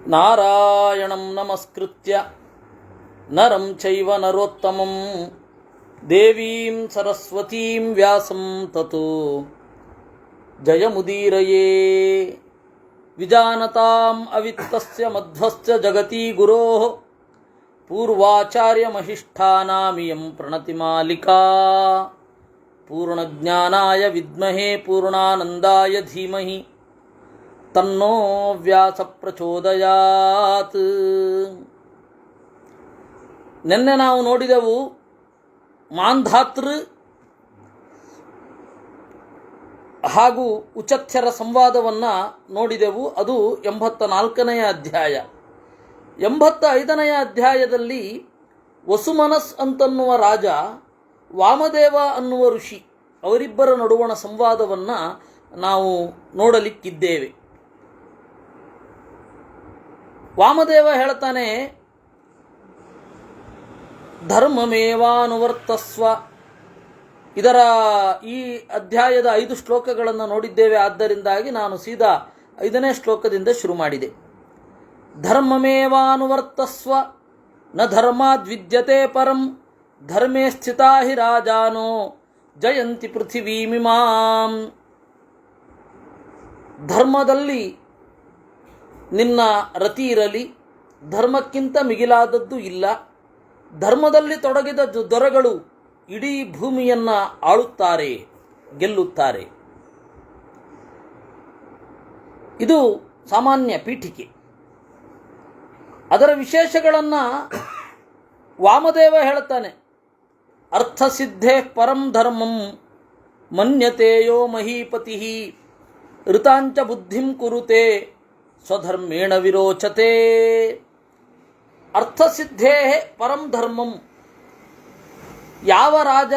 ನಾರಾಯಣಂ ನಮಸ್ಕೃತ್ಯ ನರಂ ಚೈವ ನರೋತ್ತಮಂ ದೇವೀಂ ಸರಸ್ವತೀಂ ವ್ಯಾಸಂ ತತೋ ಜಯಮುದೀರಯೇ. ವಿಜಾನತಾಂ ಅವಿತ್ತಸ್ಯ ಮಧ್ವಸ್ಯ ಜಗತಿ ಗುರೋಃ ಪೂರ್ವಾಚಾರ್ಯಮಹಿಷ್ಠಾನಾಮಿಯಂ ಪ್ರಣತಿಮಾಲಿಕಾ ಪೂರ್ಣಜ್ಞಾನಾಯ ವಿದ್ಮಹೇ ಪೂರ್ಣಾನಂದಾಯ ಧೀಮಹಿ ತನ್ನೋ ವ್ಯಾಸ ಪ್ರಚೋದಯಾತ್. ನಿನ್ನೆ ನಾವು ನೋಡಿದೆವು ಮಾಂಧಾತೃ ಹಾಗೂ ಉಚಥ್ಯರ ಸಂವಾದವನ್ನು ನೋಡಿದೆವು. ಅದು 84ನೇ ಅಧ್ಯಾಯ. 85ನೇ ಅಧ್ಯಾಯದಲ್ಲಿ ವಸುಮನಸ್ ಅಂತನ್ನುವ ರಾಜ, ವಾಮದೇವ ಅನ್ನುವ ಋಷಿ, ಅವರಿಬ್ಬರ ನಡುವಣ ಸಂವಾದವನ್ನು ನಾವು ನೋಡಲಿಕ್ಕಿದ್ದೇವೆ. ವಾಮದೇವ ಹೇಳ್ತಾನೆ, ಧರ್ಮಮೇವಾನುವರ್ತಸ್ವ. ಇದರ ಈ ಅಧ್ಯಾಯದ 5 ಶ್ಲೋಕಗಳನ್ನು ನೋಡಿದ್ದೇವೆ. ಆದ್ದರಿಂದಾಗಿ ನಾನು ಸೀದಾ 5ನೇ ಶ್ಲೋಕದಿಂದ ಶುರು ಮಾಡಿದೆ. ಧರ್ಮಮೇವಾನುವರ್ತಸ್ವ ನ ಧರ್ಮಾದ್ವಿದ್ಯತೆ ಪರಂ ಧರ್ಮೇ ಸ್ಥಿತಾ ಹಿ ರಾಜಾನೋ ಜಯಂತಿ ಪೃಥಿವೀಮಿಮಾಂ. ಧರ್ಮದಲ್ಲಿ ನಿನ್ನ ರತಿ ಇರಲಿ, ಧರ್ಮಕ್ಕಿಂತ ಮಿಗಿಲಾದದ್ದು ಇಲ್ಲ. ಧರ್ಮದಲ್ಲಿ ತೊಡಗಿದ ದೊರೆಗಳು ಇಡೀ ಭೂಮಿಯನ್ನು ಆಳುತ್ತಾರೆ, ಗೆಲ್ಲುತ್ತಾರೆ. ಇದು ಸಾಮಾನ್ಯ ಪೀಠಿಕೆ. ಅದರ ವಿಶೇಷಗಳನ್ನು ವಾಮದೇವ ಹೇಳ್ತಾನೆ. ಅರ್ಥಸಿದ್ಧೇ ಪರಂ ಧರ್ಮಂ ಮನ್ಯತೆಯೋ ಮಹೀಪತಿ ಋತಾಂಚ ಬುದ್ಧಿಂ ಕುರುತೆ ಸ್ವಧರ್ಮೇಣ ವಿರೋಚತೆ. ಅರ್ಥಸಿದ್ಧೇ ಪರಂ ಧರ್ಮಂ. ಯಾವ ರಾಜ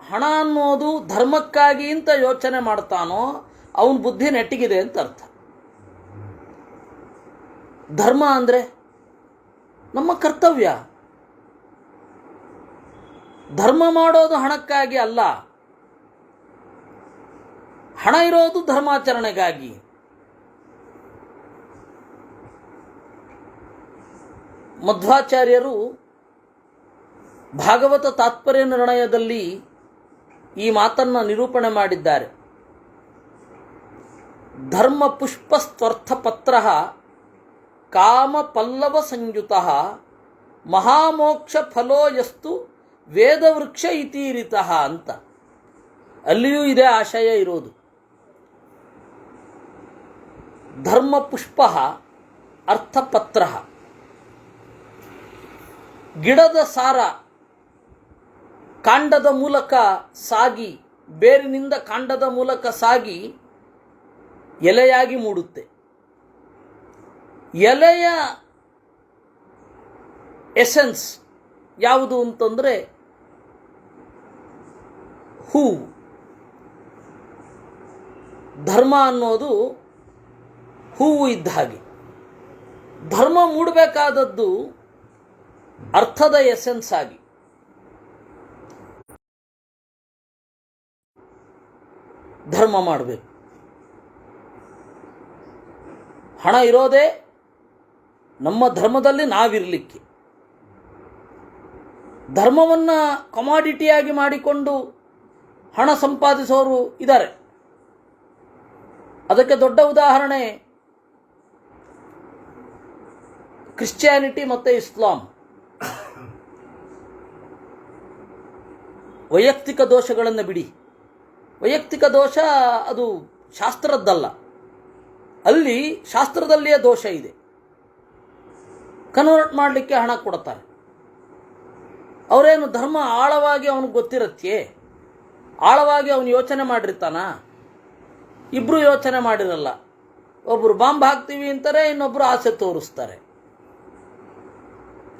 ಹಣ ಅನ್ನೋದು ಧರ್ಮಕ್ಕಾಗಿ ಅಂತ ಯೋಚನೆ ಮಾಡ್ತಾನೋ ಅವನ ಬುದ್ಧಿ ನೆಟ್ಟಿಗಿದೆ ಅಂತ ಅರ್ಥ. ಧರ್ಮ ಅಂದರೆ ನಮ್ಮ ಕರ್ತವ್ಯ. ಧರ್ಮ ಮಾಡೋದು ಹಣಕ್ಕಾಗಿ ಅಲ್ಲ, ಹಣ ಇರೋದು ಧರ್ಮಾಚರಣೆಗಾಗಿ. ಮಧ್ವಾಚಾರ್ಯರು ಭಾಗವತ ತಾತ್ಪರ್ಯ ನಿರ್ಣಯದಲ್ಲಿ ಈ ಮಾತನ್ನು ನಿರೂಪಣೆ ಮಾಡಿದ್ದಾರೆ. ಧರ್ಮ ಪುಷ್ಪಸ್ತ್ವರ್ಥ ಪತ್ರ ಕಾಮ ಪಲ್ಲವ ಸಂಯುತ ಮಹಾಮೋಕ್ಷ ಫಲೋ ಯಸ್ತು ವೇದವೃಕ್ಷ ಇತೀರಿತಃ ಅಂತ. ಅಲ್ಲಿಯೂ ಇದೇ ಆಶಯ ಇರೋದು. ಧರ್ಮ ಪುಷ್ಪ ಅರ್ಥಪತ್ರ. ಗಿಡದ ಸಾರ ಕಾಂಡದ ಮೂಲಕ ಸಾಗಿ, ಬೇರಿನಿಂದ ಕಾಂಡದ ಮೂಲಕ ಸಾಗಿ ಎಲೆಯಾಗಿ ಮೂಡುತ್ತೆ. ಎಲೆಯ ಎಸೆನ್ಸ್ ಯಾವುದು ಅಂತಂದರೆ ಹೂವು. ಧರ್ಮ ಅನ್ನೋದು ಹೂವು ಇದ್ದ ಹಾಗೆ. ಧರ್ಮ ಮೂಡಬೇಕಾದದ್ದು ಅರ್ಥದ ಎಸೆನ್ಸ್ ಆಗಿ. ಧರ್ಮ ಮಾಡಬೇಕು. ಹಣ ಇರೋದೇ ನಮ್ಮ ಧರ್ಮದಲ್ಲಿ ನಾವಿರಲಿಕ್ಕೆ. ಧರ್ಮವನ್ನು ಕಮಾಡಿಟಿಯಾಗಿ ಮಾಡಿಕೊಂಡು ಹಣ ಸಂಪಾದಿಸೋರು ಇದ್ದಾರೆ. ಅದಕ್ಕೆ ದೊಡ್ಡ ಉದಾಹರಣೆ ಕ್ರಿಶ್ಚಿಯಾನಿಟಿ ಮತ್ತು ಇಸ್ಲಾಂ. ವೈಯಕ್ತಿಕ ದೋಷಗಳನ್ನು ಬಿಡಿ. ವೈಯಕ್ತಿಕ ದೋಷ ಅದು ಶಾಸ್ತ್ರದ್ದಲ್ಲ. ಅಲ್ಲಿ ಶಾಸ್ತ್ರದಲ್ಲಿಯೇ ದೋಷ ಇದೆ. ಕನ್ವರ್ಟ್ ಮಾಡಲಿಕ್ಕೆ ಹಣ ಕೊಡ್ತಾರೆ. ಅವರೇನು ಧರ್ಮ ಆಳವಾಗಿ ಅವನಿಗೆ ಗೊತ್ತಿರತ್ತೆ? ಆಳವಾಗಿ ಅವನು ಯೋಚನೆ ಮಾಡಿರ್ತಾನ? ಇಬ್ಬರು ಯೋಚನೆ ಮಾಡಿರಲ್ಲ. ಒಬ್ಬರು ಬಾಂಬ್ ಹಾಕ್ತೀವಿ ಅಂತಾರೆ, ಇನ್ನೊಬ್ಬರು ಆಸೆ ತೋರಿಸ್ತಾರೆ.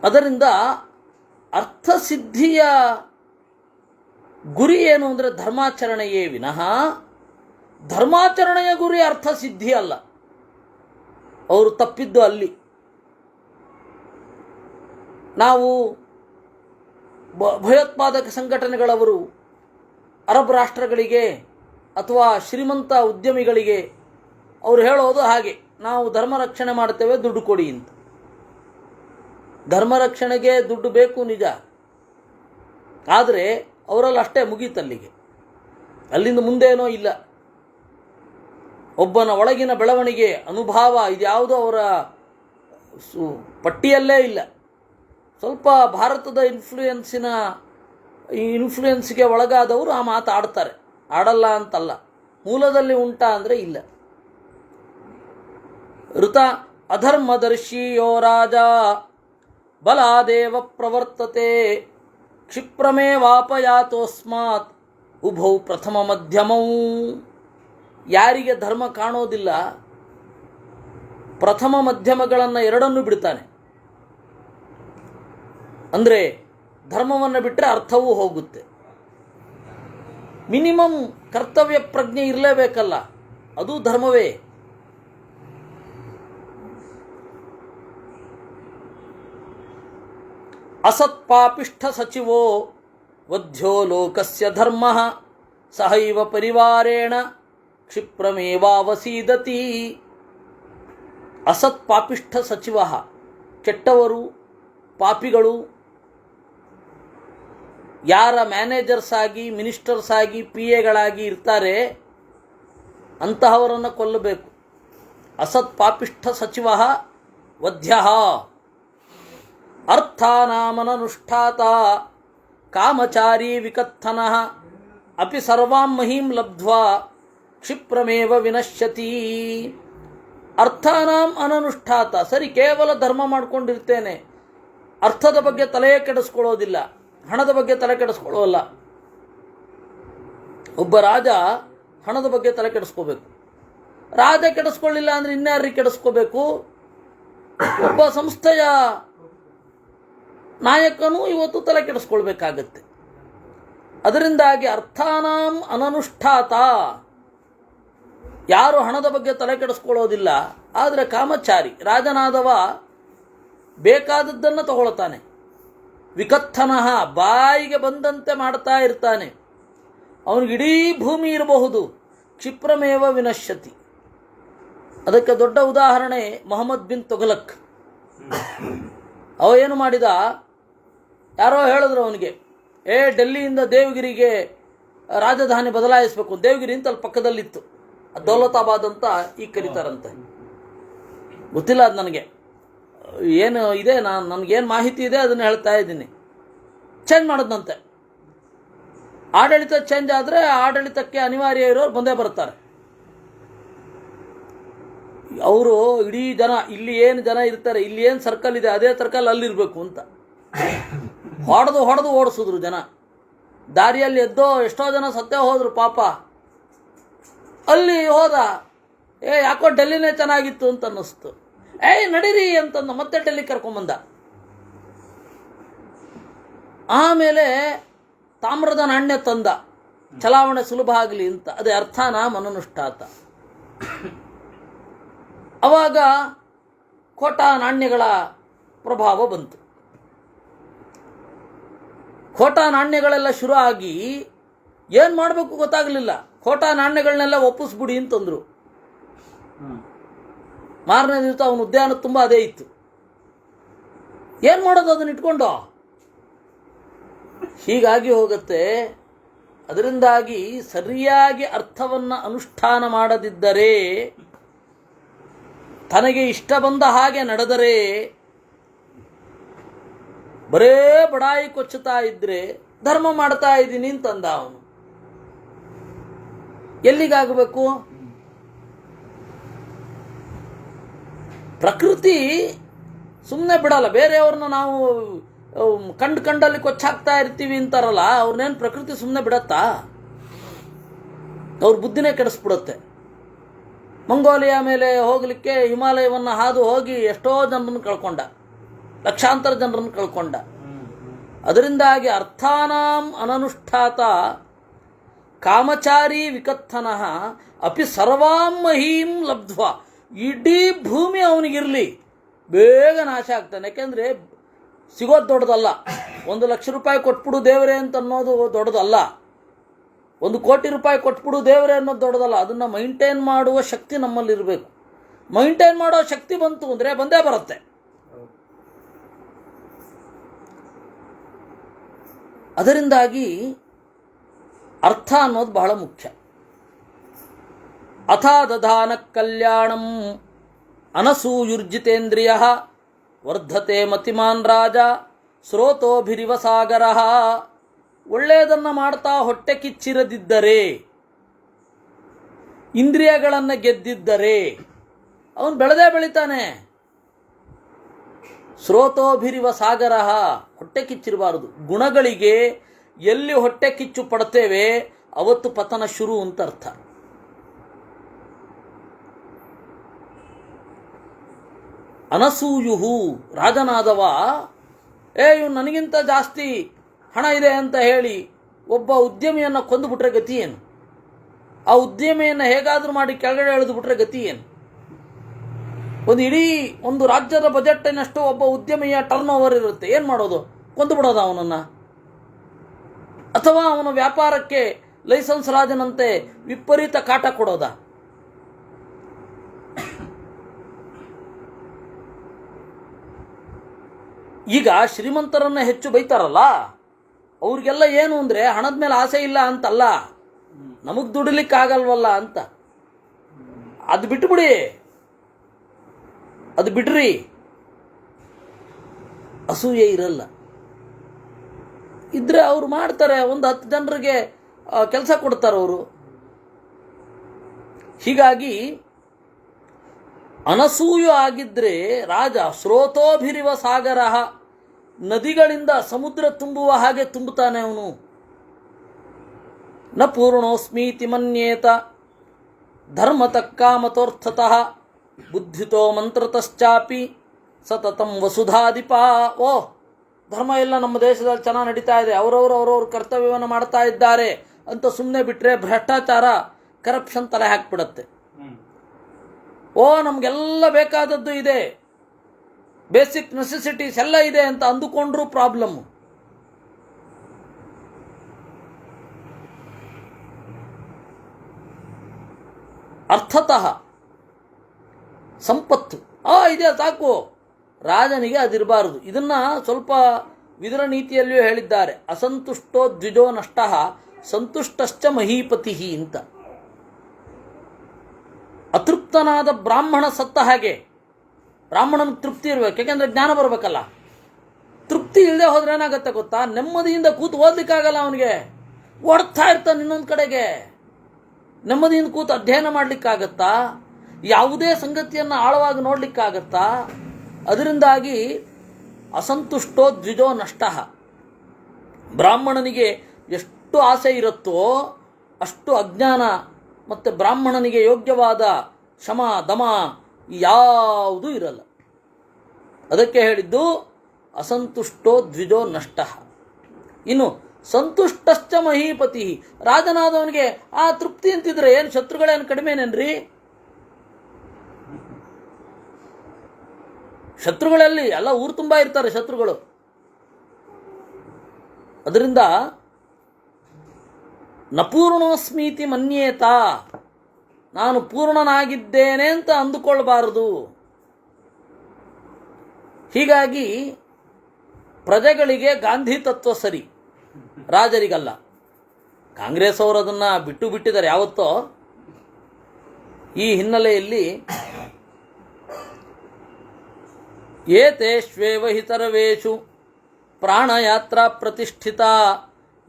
ಅದರಿಂದ ಅರ್ಥಸಿದ್ಧಿಯ ಗುರಿ ಏನು ಅಂದರೆ ಧರ್ಮಾಚರಣೆಯೇ ವಿನಃ ಧರ್ಮಾಚರಣೆಯ ಗುರಿ ಅರ್ಥಸಿದ್ಧಿ ಅಲ್ಲ. ಅವರು ತಪ್ಪಿದ್ದು ಅಲ್ಲಿ. ನಾವು ಭಯೋತ್ಪಾದಕ ಸಂಘಟನೆಗಳವರು ಅರಬ್ ರಾಷ್ಟ್ರಗಳಿಗೆ ಅಥವಾ ಶ್ರೀಮಂತ ಉದ್ಯಮಿಗಳಿಗೆ ಅವರು ಹೇಳೋದು ಹಾಗೆ, ನಾವು ಧರ್ಮ ರಕ್ಷಣೆ ಮಾಡ್ತೇವೆ, ದುಡ್ಡು ಕೊಡಿ ಅಂತ. ಧರ್ಮ ರಕ್ಷಣೆಗೆ ದುಡ್ಡು ಬೇಕು ನಿಜ, ಆದರೆ ಅವರಲ್ಲಿ ಅಷ್ಟೇ ಮುಗೀತಲ್ಲಿಗೆ, ಅಲ್ಲಿಂದ ಮುಂದೇನೋ ಇಲ್ಲ. ಒಬ್ಬನ ಒಳಗಿನ ಬೆಳವಣಿಗೆ, ಅನುಭವ ಇದ್ಯಾವುದೂ ಅವರ ಪಟ್ಟಿಯಲ್ಲೇ ಇಲ್ಲ. ಸ್ವಲ್ಪ ಭಾರತದ ಇನ್ಫ್ಲೂಯೆನ್ಸ್ಗೆ ಒಳಗಾದವರು ಆ ಮಾತು ಆಡ್ತಾರೆ, ಆಡಲ್ಲ ಅಂತಲ್ಲ. ಮೂಲದಲ್ಲಿ ಉಂಟಾ ಅಂದರೆ ಇಲ್ಲ. ಋತ ಅಧರ್ಮದರ್ಶಿಯೋ ರಾಜ ಬಲಾದೇವ ಪ್ರವರ್ತತೆ ಕ್ಷಿಪ್ರಮೇವಾಪಯಾತೋಸ್ಮಾತ್ ಉಭೌ ಪ್ರಥಮ ಮಧ್ಯಮೌ. ಯಾರಿಗೆ ಧರ್ಮ ಕಾಣೋದಿಲ್ಲ, ಪ್ರಥಮ ಮಧ್ಯಮಗಳನ್ನು ಎರಡನ್ನೂ ಬಿಡ್ತಾನೆ. ಅಂದರೆ ಧರ್ಮವನ್ನು ಬಿಟ್ಟರೆ ಅರ್ಥವೂ ಹೋಗುತ್ತೆ. ಮಿನಿಮಮ್ ಕರ್ತವ್ಯ ಪ್ರಜ್ಞೆ ಇರಲೇಬೇಕಲ್ಲ, ಅದು ಧರ್ಮವೇ. ಅಸತ್ಪಾಪಿಷ್ಠ ಸಚಿವೋ ವಧ್ಯೋ ಲೋಕಸ್ಯ ಧರ್ಮ ಸಹೈವ ಪರಿವಾರೇಣ ಕ್ಷಿಪ್ರಮೇವಾವಸೀದತಿ. ಅಸತ್ಪಾಪಿಷ್ಠ ಸಚಿವ, ಕೆಟ್ಟವರು, ಪಾಪಿಗಳು ಯಾರ ಮ್ಯಾನೇಜರ್ಸ್ ಆಗಿ, ಮಿನಿಸ್ಟರ್ಸ್ ಆಗಿ, ಪಿ ಎಗಳಾಗಿ ಇರ್ತಾರೆ ಅಂತಹವರನ್ನು ಕೊಲ್ಲಬೇಕು. ಅಸತ್ಪಾಪಿಷ್ಠ ಸಚಿವ ವಧ್ಯ ಅರ್ಥಾನಾಮನನುಷ್ಠಾತ ಕಾಮಚಾರಿ ವಿಕಥನ ಅಪಿ ಸರ್ವಾಂ ಮಹೀಂ ಲಬ್ಧ್ವಾ ಕ್ಷಿಪ್ರಮೇವ ವಿನಶ್ಯತಿ. ಅರ್ಥಾನಾಂ ಅನನುಷ್ಠಾತ, ಸರಿ ಕೇವಲ ಧರ್ಮ ಮಾಡಿಕೊಂಡಿರ್ತೇನೆ, ಅರ್ಥದ ಬಗ್ಗೆ ತಲೆ ಕೆಡಿಸ್ಕೊಳ್ಳೋದಿಲ್ಲ, ಹಣದ ಬಗ್ಗೆ ತಲೆ ಕೆಡಿಸ್ಕೊಳ್ಳೋಲ್ಲ. ಒಬ್ಬ ರಾಜ ಹಣದ ಬಗ್ಗೆ ತಲೆ ಕೆಡಿಸ್ಕೋಬೇಕು. ರಾಜ ಕೆಡಿಸ್ಕೊಳ್ಳಿಲ್ಲ ಅಂದರೆ ಇನ್ಯಾರಿಗೆ ಕೆಡಿಸ್ಕೋಬೇಕು? ಒಬ್ಬ ಸಂಸ್ಥೆಯ ನಾಯಕನೂ ಇವತ್ತು ತಲೆ ಕೆಡಿಸ್ಕೊಳ್ಬೇಕಾಗತ್ತೆ. ಅದರಿಂದಾಗಿ ಅರ್ಥಾನಾಂ ಅನನುಷ್ಠಾತ, ಯಾರು ಹಣದ ಬಗ್ಗೆ ತಲೆ ಕೆಡಿಸ್ಕೊಳ್ಳೋದಿಲ್ಲ, ಆದರೆ ಕಾಮಚಾರಿ ರಾಜನಾದವ ಬೇಕಾದದ್ದನ್ನು ತಗೊಳ್ತಾನೆ. ವಿಕಥನಃ, ಬಾಯಿಗೆ ಬಂದಂತೆ ಮಾಡ್ತಾ ಇರ್ತಾನೆ. ಅವನಿಗಿಡೀ ಭೂಮಿ ಇರಬಹುದು, ಕ್ಷಿಪ್ರಮೇವ ವಿನಶ್ಯತಿ. ಅದಕ್ಕೆ ದೊಡ್ಡ ಉದಾಹರಣೆ ಮೊಹಮ್ಮದ್ ಬಿನ್ ತೊಗಲಕ್. ಅವ ಏನು ಮಾಡಿದ, ಯಾರೋ ಹೇಳಿದ್ರು ಅವನಿಗೆ, ಡೆಲ್ಲಿಯಿಂದ ದೇವಗಿರಿಗೆ ರಾಜಧಾನಿ ಬದಲಾಯಿಸಬೇಕು. ದೇವಗಿರಿ ಅಂತ ಅಲ್ಲಿ ಪಕ್ಕದಲ್ಲಿತ್ತು, ದೌಲತಾಬಾದ್ ಅಂತ ಈಗ ಕರೀತಾರಂತೆ, ಗೊತ್ತಿಲ್ಲ ಅದು ನನಗೆ. ಏನು ಇದೆ, ನನಗೇನು ಮಾಹಿತಿ ಇದೆ ಅದನ್ನು ಹೇಳ್ತಾ ಇದ್ದೀನಿ. ಚೇಂಜ್ ಮಾಡೋದಂತೆ. ಆಡಳಿತ ಚೇಂಜ್ ಆದರೆ ಆಡಳಿತಕ್ಕೆ ಅನಿವಾರ್ಯ ಇರೋರು ಬಂದೇ ಬರ್ತಾರೆ. ಅವರು ಇಡೀ ಜನ, ಇಲ್ಲಿ ಏನು ಜನ ಇರ್ತಾರೆ, ಇಲ್ಲಿ ಏನು ಸರ್ಕಲ್ ಇದೆ ಅದೇ ಸರ್ಕಲ್ ಅಲ್ಲಿರಬೇಕು ಅಂತ ಹೊಡೆದು ಓಡಿಸಿದ್ರು ಜನ. ದಾರಿಯಲ್ಲಿ ಎಷ್ಟೋ ಜನ ಸತ್ತೇ ಹೋದ್ರು ಪಾಪ. ಅಲ್ಲಿ ಹೋದ, ಯಾಕೋ ಡೆಲ್ಲಿನೇ ಚೆನ್ನಾಗಿತ್ತು ಅಂತ ಅನ್ನಿಸ್ತು. ನಡೀರಿ ಅಂತಂದ, ಮತ್ತೆ ಡೆಲ್ಲಿ ಕರ್ಕೊಂಬಂದ. ಆಮೇಲೆ ತಾಮ್ರದ ನಾಣ್ಯ ತಂದ, ಚಲಾವಣೆ ಸುಲಭ ಆಗಲಿ ಅಂತ. ಅದೇ ಅರ್ಥಾನಾಂ ಅನನುಷ್ಠಾತ. ಅವಾಗ ಖೋಟಾ ನಾಣ್ಯಗಳ ಪ್ರಭಾವ ಬಂತು. ಖೋಟಾ ನಾಣ್ಯಗಳೆಲ್ಲ ಶುರು ಆಗಿ ಏನು ಮಾಡಬೇಕು ಗೊತ್ತಾಗಲಿಲ್ಲ. ಖೋಟಾ ನಾಣ್ಯಗಳನ್ನೆಲ್ಲ ಒಪ್ಪಿಸ್ಬಿಡಿ ಅಂತಂದರು. ಮಾರನೇ ದಿವಸ ಅವನ ಉದ್ಯಾನ ತುಂಬ ಅದೇ ಇತ್ತು. ಏನು ಮಾಡೋದು ಅದನ್ನ ಇಟ್ಕೊಂಡು? ಹೀಗಾಗಿ ಹೋಗುತ್ತೆ. ಅದರಿಂದಾಗಿ ಸರಿಯಾಗಿ ಅರ್ಥವನ್ನು ಅನುಷ್ಠಾನ ಮಾಡದಿದ್ದರೆ, ತನಗೆ ಇಷ್ಟ ಬಂದ ಹಾಗೆ ನಡೆದರೆ, ಬರೇ ಬಡಾಯಿ ಕೊಚ್ಚುತ್ತಾ ಇದ್ರೆ ಧರ್ಮ ಮಾಡ್ತಾ ಇದ್ದೀನಿ ಅಂತಂದ ಅವನು. ಎಲ್ಲಿಗಾಗಬೇಕು? ಪ್ರಕೃತಿ ಸುಮ್ಮನೆ ಬಿಡಲ್ಲ. ಬೇರೆಯವ್ರನ್ನ ನಾವು ಕಂಡಲ್ಲಿ ಕೊಚ್ಚಾಕ್ತಾ ಇರ್ತೀವಿ ಅಂತಾರಲ್ಲ, ಅವ್ರನ್ನೇನು ಪ್ರಕೃತಿ ಸುಮ್ಮನೆ ಬಿಡತ್ತಾ? ಅವ್ರ ಬುದ್ಧಿನೇ ಕೆಡಿಸ್ಬಿಡುತ್ತೆ. ಮಂಗೋಲಿಯಾ ಮೇಲೆ ಹೋಗಲಿಕ್ಕೆ ಹಿಮಾಲಯವನ್ನು ಹಾದು ಹೋಗಿ ಎಷ್ಟೋ ಜನರನ್ನು ಕಳ್ಕೊಂಡ, ಲಕ್ಷಾಂತರ ಜನರನ್ನು ಕಳ್ಕೊಂಡ. ಅದರಿಂದಾಗಿ ಅರ್ಥಾನಾಂ ಅನನುಷ್ಠಾತ ಕಾಮಚಾರಿ ವಿಕಥನಃ ಅಪಿ ಸರ್ವಾಂ ಮಹೀಂ ಲಬ್ಧ್ವಾ. ಇಡೀ ಭೂಮಿ ಅವನಿಗಿರಲಿ, ಬೇಗ ನಾಶ ಆಗ್ತಾನೆ. ಯಾಕೆಂದರೆ ಸಿಗೋದು ದೊಡ್ಡದಲ್ಲ. 1,00,000 ರೂಪಾಯಿ ಕೊಟ್ಬಿಡು ದೇವರೇ ಅಂತ ಅನ್ನೋದು ದೊಡ್ಡದಲ್ಲ. 1 ಕೋಟಿ ರೂಪಾಯಿ ಕೊಟ್ಬಿಡು ದೇವರೇ ಅನ್ನೋದು ದೊಡ್ಡದಲ್ಲ. ಅದನ್ನು ಮೈಂಟೈನ್ ಮಾಡುವ ಶಕ್ತಿ ನಮ್ಮಲ್ಲಿರಬೇಕು. ಮೈಂಟೈನ್ ಮಾಡೋ ಶಕ್ತಿ ಬಂತು ಅಂದರೆ ಬಂದೇ ಬರುತ್ತೆ. ಅದರಿಂದಾಗಿ ಅರ್ಥ ಅನ್ನೋದು ಬಹಳ ಮುಖ್ಯ. ಅಥಾ ದಧಾನ ಕಲ್ಯಾಣಂ ಅನಸೂಯುರ್ಜಿತೇಂದ್ರಿಯ ವರ್ಧತೆ ಮತಿಮಾನ್ ರಾಜ ಸ್ರೋತೋಭಿರಿವ ಸಾಗರ. ಒಳ್ಳೆಯದನ್ನು ಮಾಡ್ತಾ ಹೊಟ್ಟೆ ಕಿಚ್ಚಿರದಿದ್ದರೆ, ಇಂದ್ರಿಯಗಳನ್ನು ಗೆದ್ದಿದ್ದರೆ ಅವನು ಬೆಳೆದೇ ಬೆಳಿತಾನೆ. ಸ್ರೋತೋಭಿರಿವ ಸಾಗರ, ಹೊಟ್ಟೆ ಕಿಚ್ಚಿರಬಾರದು. ಗುಣಗಳಿಗೆ ಎಲ್ಲಿ ಹೊಟ್ಟೆ ಕಿಚ್ಚು ಪಡ್ತೇವೆ ಅವತ್ತು ಪತನ ಶುರು ಅಂತ ಅರ್ಥ. ಅನಸೂಯುಹು, ರಾಜನಾದವ ಇವ್ನು ನನಗಿಂತ ಜಾಸ್ತಿ ಹಣ ಇದೆ ಅಂತ ಹೇಳಿ ಒಬ್ಬ ಉದ್ಯಮಿಯನ್ನು ಕೊಂದುಬಿಟ್ರೆ ಗತಿ ಏನು? ಆ ಉದ್ಯಮಿಯನ್ನು ಹೇಗಾದರೂ ಮಾಡಿ ಕೆಳಗಡೆ ಎಳೆದು ಬಿಟ್ರೆ ಗತಿ ಏನು? ಒಂದು ರಾಜ್ಯದ ಬಜೆಟ್ಟಿನಷ್ಟು ಒಬ್ಬ ಉದ್ಯಮಿಯ ಟರ್ನ್ ಓವರ್ ಇರುತ್ತೆ. ಏನು ಮಾಡೋದು? ಕೊಂದು ಬಿಡೋದ ಅವನನ್ನು? ಅಥವಾ ಅವನ ವ್ಯಾಪಾರಕ್ಕೆ ಲೈಸೆನ್ಸ್ ರಾಜನಂತೆ ವಿಪರೀತ ಕಾಟ ಕೊಡೋದ? ಈಗ ಶ್ರೀಮಂತರನ್ನ ಹೆಚ್ಚು ಬೈತಾರಲ್ಲ, ಅವ್ರಿಗೆಲ್ಲ ಏನು ಅಂದರೆ ಹಣದ ಮೇಲೆ ಆಸೆ ಇಲ್ಲ ಅಂತಲ್ಲ, ನಮಗೆ ದುಡಿಲಿಕ್ಕಾಗಲ್ವಲ್ಲ ಅಂತ. ಅದು ಬಿಟ್ಟುಬಿಡಿ, ಅದು ಬಿಡ್ರಿ, ಅಸೂಯೆ ಇರಲ್ಲ. ಇದ್ರೆ ಅವ್ರು ಮಾಡ್ತಾರೆ, ಒಂದು 10 ಜನರಿಗೆ ಕೆಲಸ ಕೊಡ್ತಾರೆ ಅವರು. ಹೀಗಾಗಿ ಅನಸೂಯು ಆಗಿದ್ರೆ ರಾಜ ಸ್ರೋತೋಭಿರಿವ ಸಾಗರ, ನದಿಗಳಿಂದ ಸಮುದ್ರ ತುಂಬುವ ಹಾಗೆ ತುಂಬುತ್ತಾನೆ ಅವನು. ನ ಪೂರ್ಣೋಸ್ಮೀತಿ ಮನ್ಯೇತ ಧರ್ಮತಃ ಕಾಮತೋರ್ಥತಃ ಬುದ್ಧಿತೋ ಮಂತ್ರತಶ್ಚಾಪಿ ಸತತಂ ವಸುಧಾಧಿಪ. ಧರ್ಮ ಎಲ್ಲ ನಮ್ಮ ದೇಶದಲ್ಲಿ ಚೆನ್ನಾಗಿ ನಡೀತಾ ಇದೆ, ಅವರವ್ರ ಕರ್ತವ್ಯವನ್ನು ಮಾಡ್ತಾ ಇದ್ದಾರೆ ಅಂತ ಸುಮ್ಮನೆ ಬಿಟ್ಟರೆ ಭ್ರಷ್ಟಾಚಾರ, ಕರಪ್ಷನ್ ತಲೆ ಹಾಕಿಬಿಡತ್ತೆ. ನಮಗೆಲ್ಲ ಬೇಕಾದದ್ದು ಇದೆ, ಬೇಸಿಕ್ ನೆಸೆಸಿಟೀಸ್ ಎಲ್ಲ ಇದೆ ಅಂತ ಅಂದುಕೊಂಡ್ರೂ ಪ್ರಾಬ್ಲಮ್. ಅರ್ಥತಃ ಸಂಪತ್ತು ಇದೆ ಸಾಕು, ರಾಜನಿಗೆ ಅದಿರಬಾರದು. ಇದನ್ನ ಸ್ವಲ್ಪ ವಿದುರ ನೀತಿಯಲ್ಲಿಯೂ ಹೇಳಿದ್ದಾರೆ. ಅಸಂತುಷ್ಟೋ ದ್ವಿಜೋ ನಷ್ಟ ಸಂತುಷ್ಟಶ್ಚ ಮಹೀಪತಿ ಅಂತ. ಅತೃಪ್ತನಾದ ಬ್ರಾಹ್ಮಣ ಸತ್ತ ಹಾಗೆ. ಬ್ರಾಹ್ಮಣನಿಗೆ ತೃಪ್ತಿ ಇರಬೇಕು, ಯಾಕೆಂದ್ರೆ ಜ್ಞಾನ ಬರಬೇಕಲ್ಲ. ತೃಪ್ತಿ ಇಲ್ಲದೆ ಹೋದ್ರೆ ಏನಾಗತ್ತೆ ಗೊತ್ತಾ? ನೆಮ್ಮದಿಯಿಂದ ಕೂತು ಓದ್ಲಿಕ್ಕಾಗಲ್ಲ ಅವನಿಗೆ, ಓಡ್ತಾ ಇರ್ತಾನೆ ಇನ್ನೊಂದು ಕಡೆಗೆ. ನೆಮ್ಮದಿಯಿಂದ ಕೂತು ಅಧ್ಯಯನ ಮಾಡ್ಲಿಕ್ಕಾಗತ್ತಾ? ಯಾವುದೇ ಸಂಗತಿಯನ್ನು ಆಳವಾಗಿ ನೋಡ್ಲಿಕ್ಕಾಗತ್ತಾ? ಅದರಿಂದಾಗಿ ಅಸಂತುಷ್ಟೋ ದ್ವಿಜೋ ನಷ್ಟ. ಬ್ರಾಹ್ಮಣನಿಗೆ ಎಷ್ಟು ಆಸೆ ಇರುತ್ತೋ ಅಷ್ಟು ಅಜ್ಞಾನ ಮತ್ತು ಬ್ರಾಹ್ಮಣನಿಗೆ ಯೋಗ್ಯವಾದ ಶಮ ದಮ ಯಾವುದೂ ಇರಲ್ಲ. ಅದಕ್ಕೆ ಹೇಳಿದ್ದು ಅಸಂತುಷ್ಟೋ ದ್ವಿಜೋ ನಷ್ಟ. ಇನ್ನು ಸಂತುಷ್ಟಶ್ಚ ಮಹೀಪತಿ, ರಾಜನಾದವನಿಗೆ ಆ ತೃಪ್ತಿ ಅಂತಿದ್ರೆ ಏನು ಶತ್ರುಗಳೇನು ಕಡಿಮೆನೇನ್ರಿ? ಶತ್ರುಗಳಲ್ಲಿ ಎಲ್ಲ ಊರು ತುಂಬ ಇರ್ತಾರೆ ಶತ್ರುಗಳು. ಅದರಿಂದ ನಪೂರ್ಣೋಸ್ಮೀತಿ ಮನ್ಯೇತ, ನಾನು ಪೂರ್ಣನಾಗಿದ್ದೇನೆ ಅಂತ ಅಂದುಕೊಳ್ಬಾರದು. ಹೀಗಾಗಿ ಪ್ರಜೆಗಳಿಗೆ ಗಾಂಧಿ ತತ್ವ ಸರಿ, ರಾಜರಿಗಲ್ಲ. ಕಾಂಗ್ರೆಸ್ ಅವರು ಅದನ್ನು ಬಿಟ್ಟಿದ್ದಾರೆ ಯಾವತ್ತೋ. ಈ ಹಿನ್ನೆಲೆಯಲ್ಲಿ ಏತೇಷ್ವೇವ ಹಿ ಸರ್ವೇಷು ಪ್ರಾಣಯಾತ್ರಾ ಪ್ರತಿಷ್ಠಿತ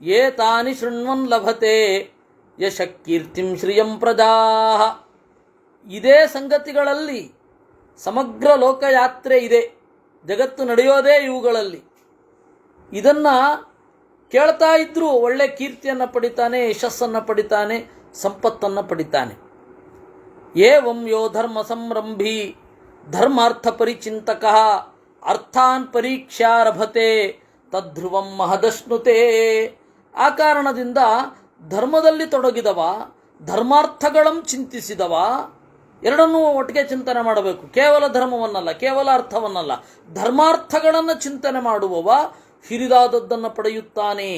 ಏತಾನಿ ಶೃಣ್ವನ್ ಲಭತೆ ಯಶ ಕೀರ್ತಿಂ ಶ್ರಿಯಂ ಪ್ರಜಾ. ಇದೇ ಸಂಗತಿಗಳಲ್ಲಿ ಸಮಗ್ರ ಲೋಕಯಾತ್ರೆ ಇದೆ, ಜಗತ್ತು ನಡೆಯೋದೇ ಇವುಗಳಲ್ಲಿ. ಇದನ್ನು ಕೇಳ್ತಾ ಇದ್ರೂ ಒಳ್ಳೆ ಕೀರ್ತಿಯನ್ನು ಪಡಿತಾನೆ, ಯಶಸ್ಸನ್ನು ಪಡಿತಾನೆ, ಸಂಪತ್ತನ್ನು ಪಡಿತಾನೆ. ಏವಂ ಯೋ ಧರ್ಮ ಸಂರಂಭಿ ಧರ್ಮಾರ್ಥ ಪರಿಚಿಂತಕ ಅರ್ಥಾನ್ ಪರೀಕ್ಷಾರಭತೆ ತದ್ಧ್ರುವಂ ಮಹದಶ್ನುತೆ. ಆ ಕಾರಣದಿಂದ ಧರ್ಮದಲ್ಲಿ ತೊಡಗಿದವ, ಧರ್ಮಾರ್ಥಗಳಂ ಚಿಂತಿಸಿದವ, ಎರಡನ್ನೂ ಒಟ್ಟಿಗೆ ಚಿಂತನೆ ಮಾಡಬೇಕು. ಕೇವಲ ಧರ್ಮವನ್ನಲ್ಲ, ಕೇವಲ ಅರ್ಥವನ್ನಲ್ಲ, ಧರ್ಮಾರ್ಥಗಳನ್ನು ಚಿಂತನೆ ಮಾಡುವವ ಹಿರಿದಾದದ್ದನ್ನು ಪಡೆಯುತ್ತಾನೆ.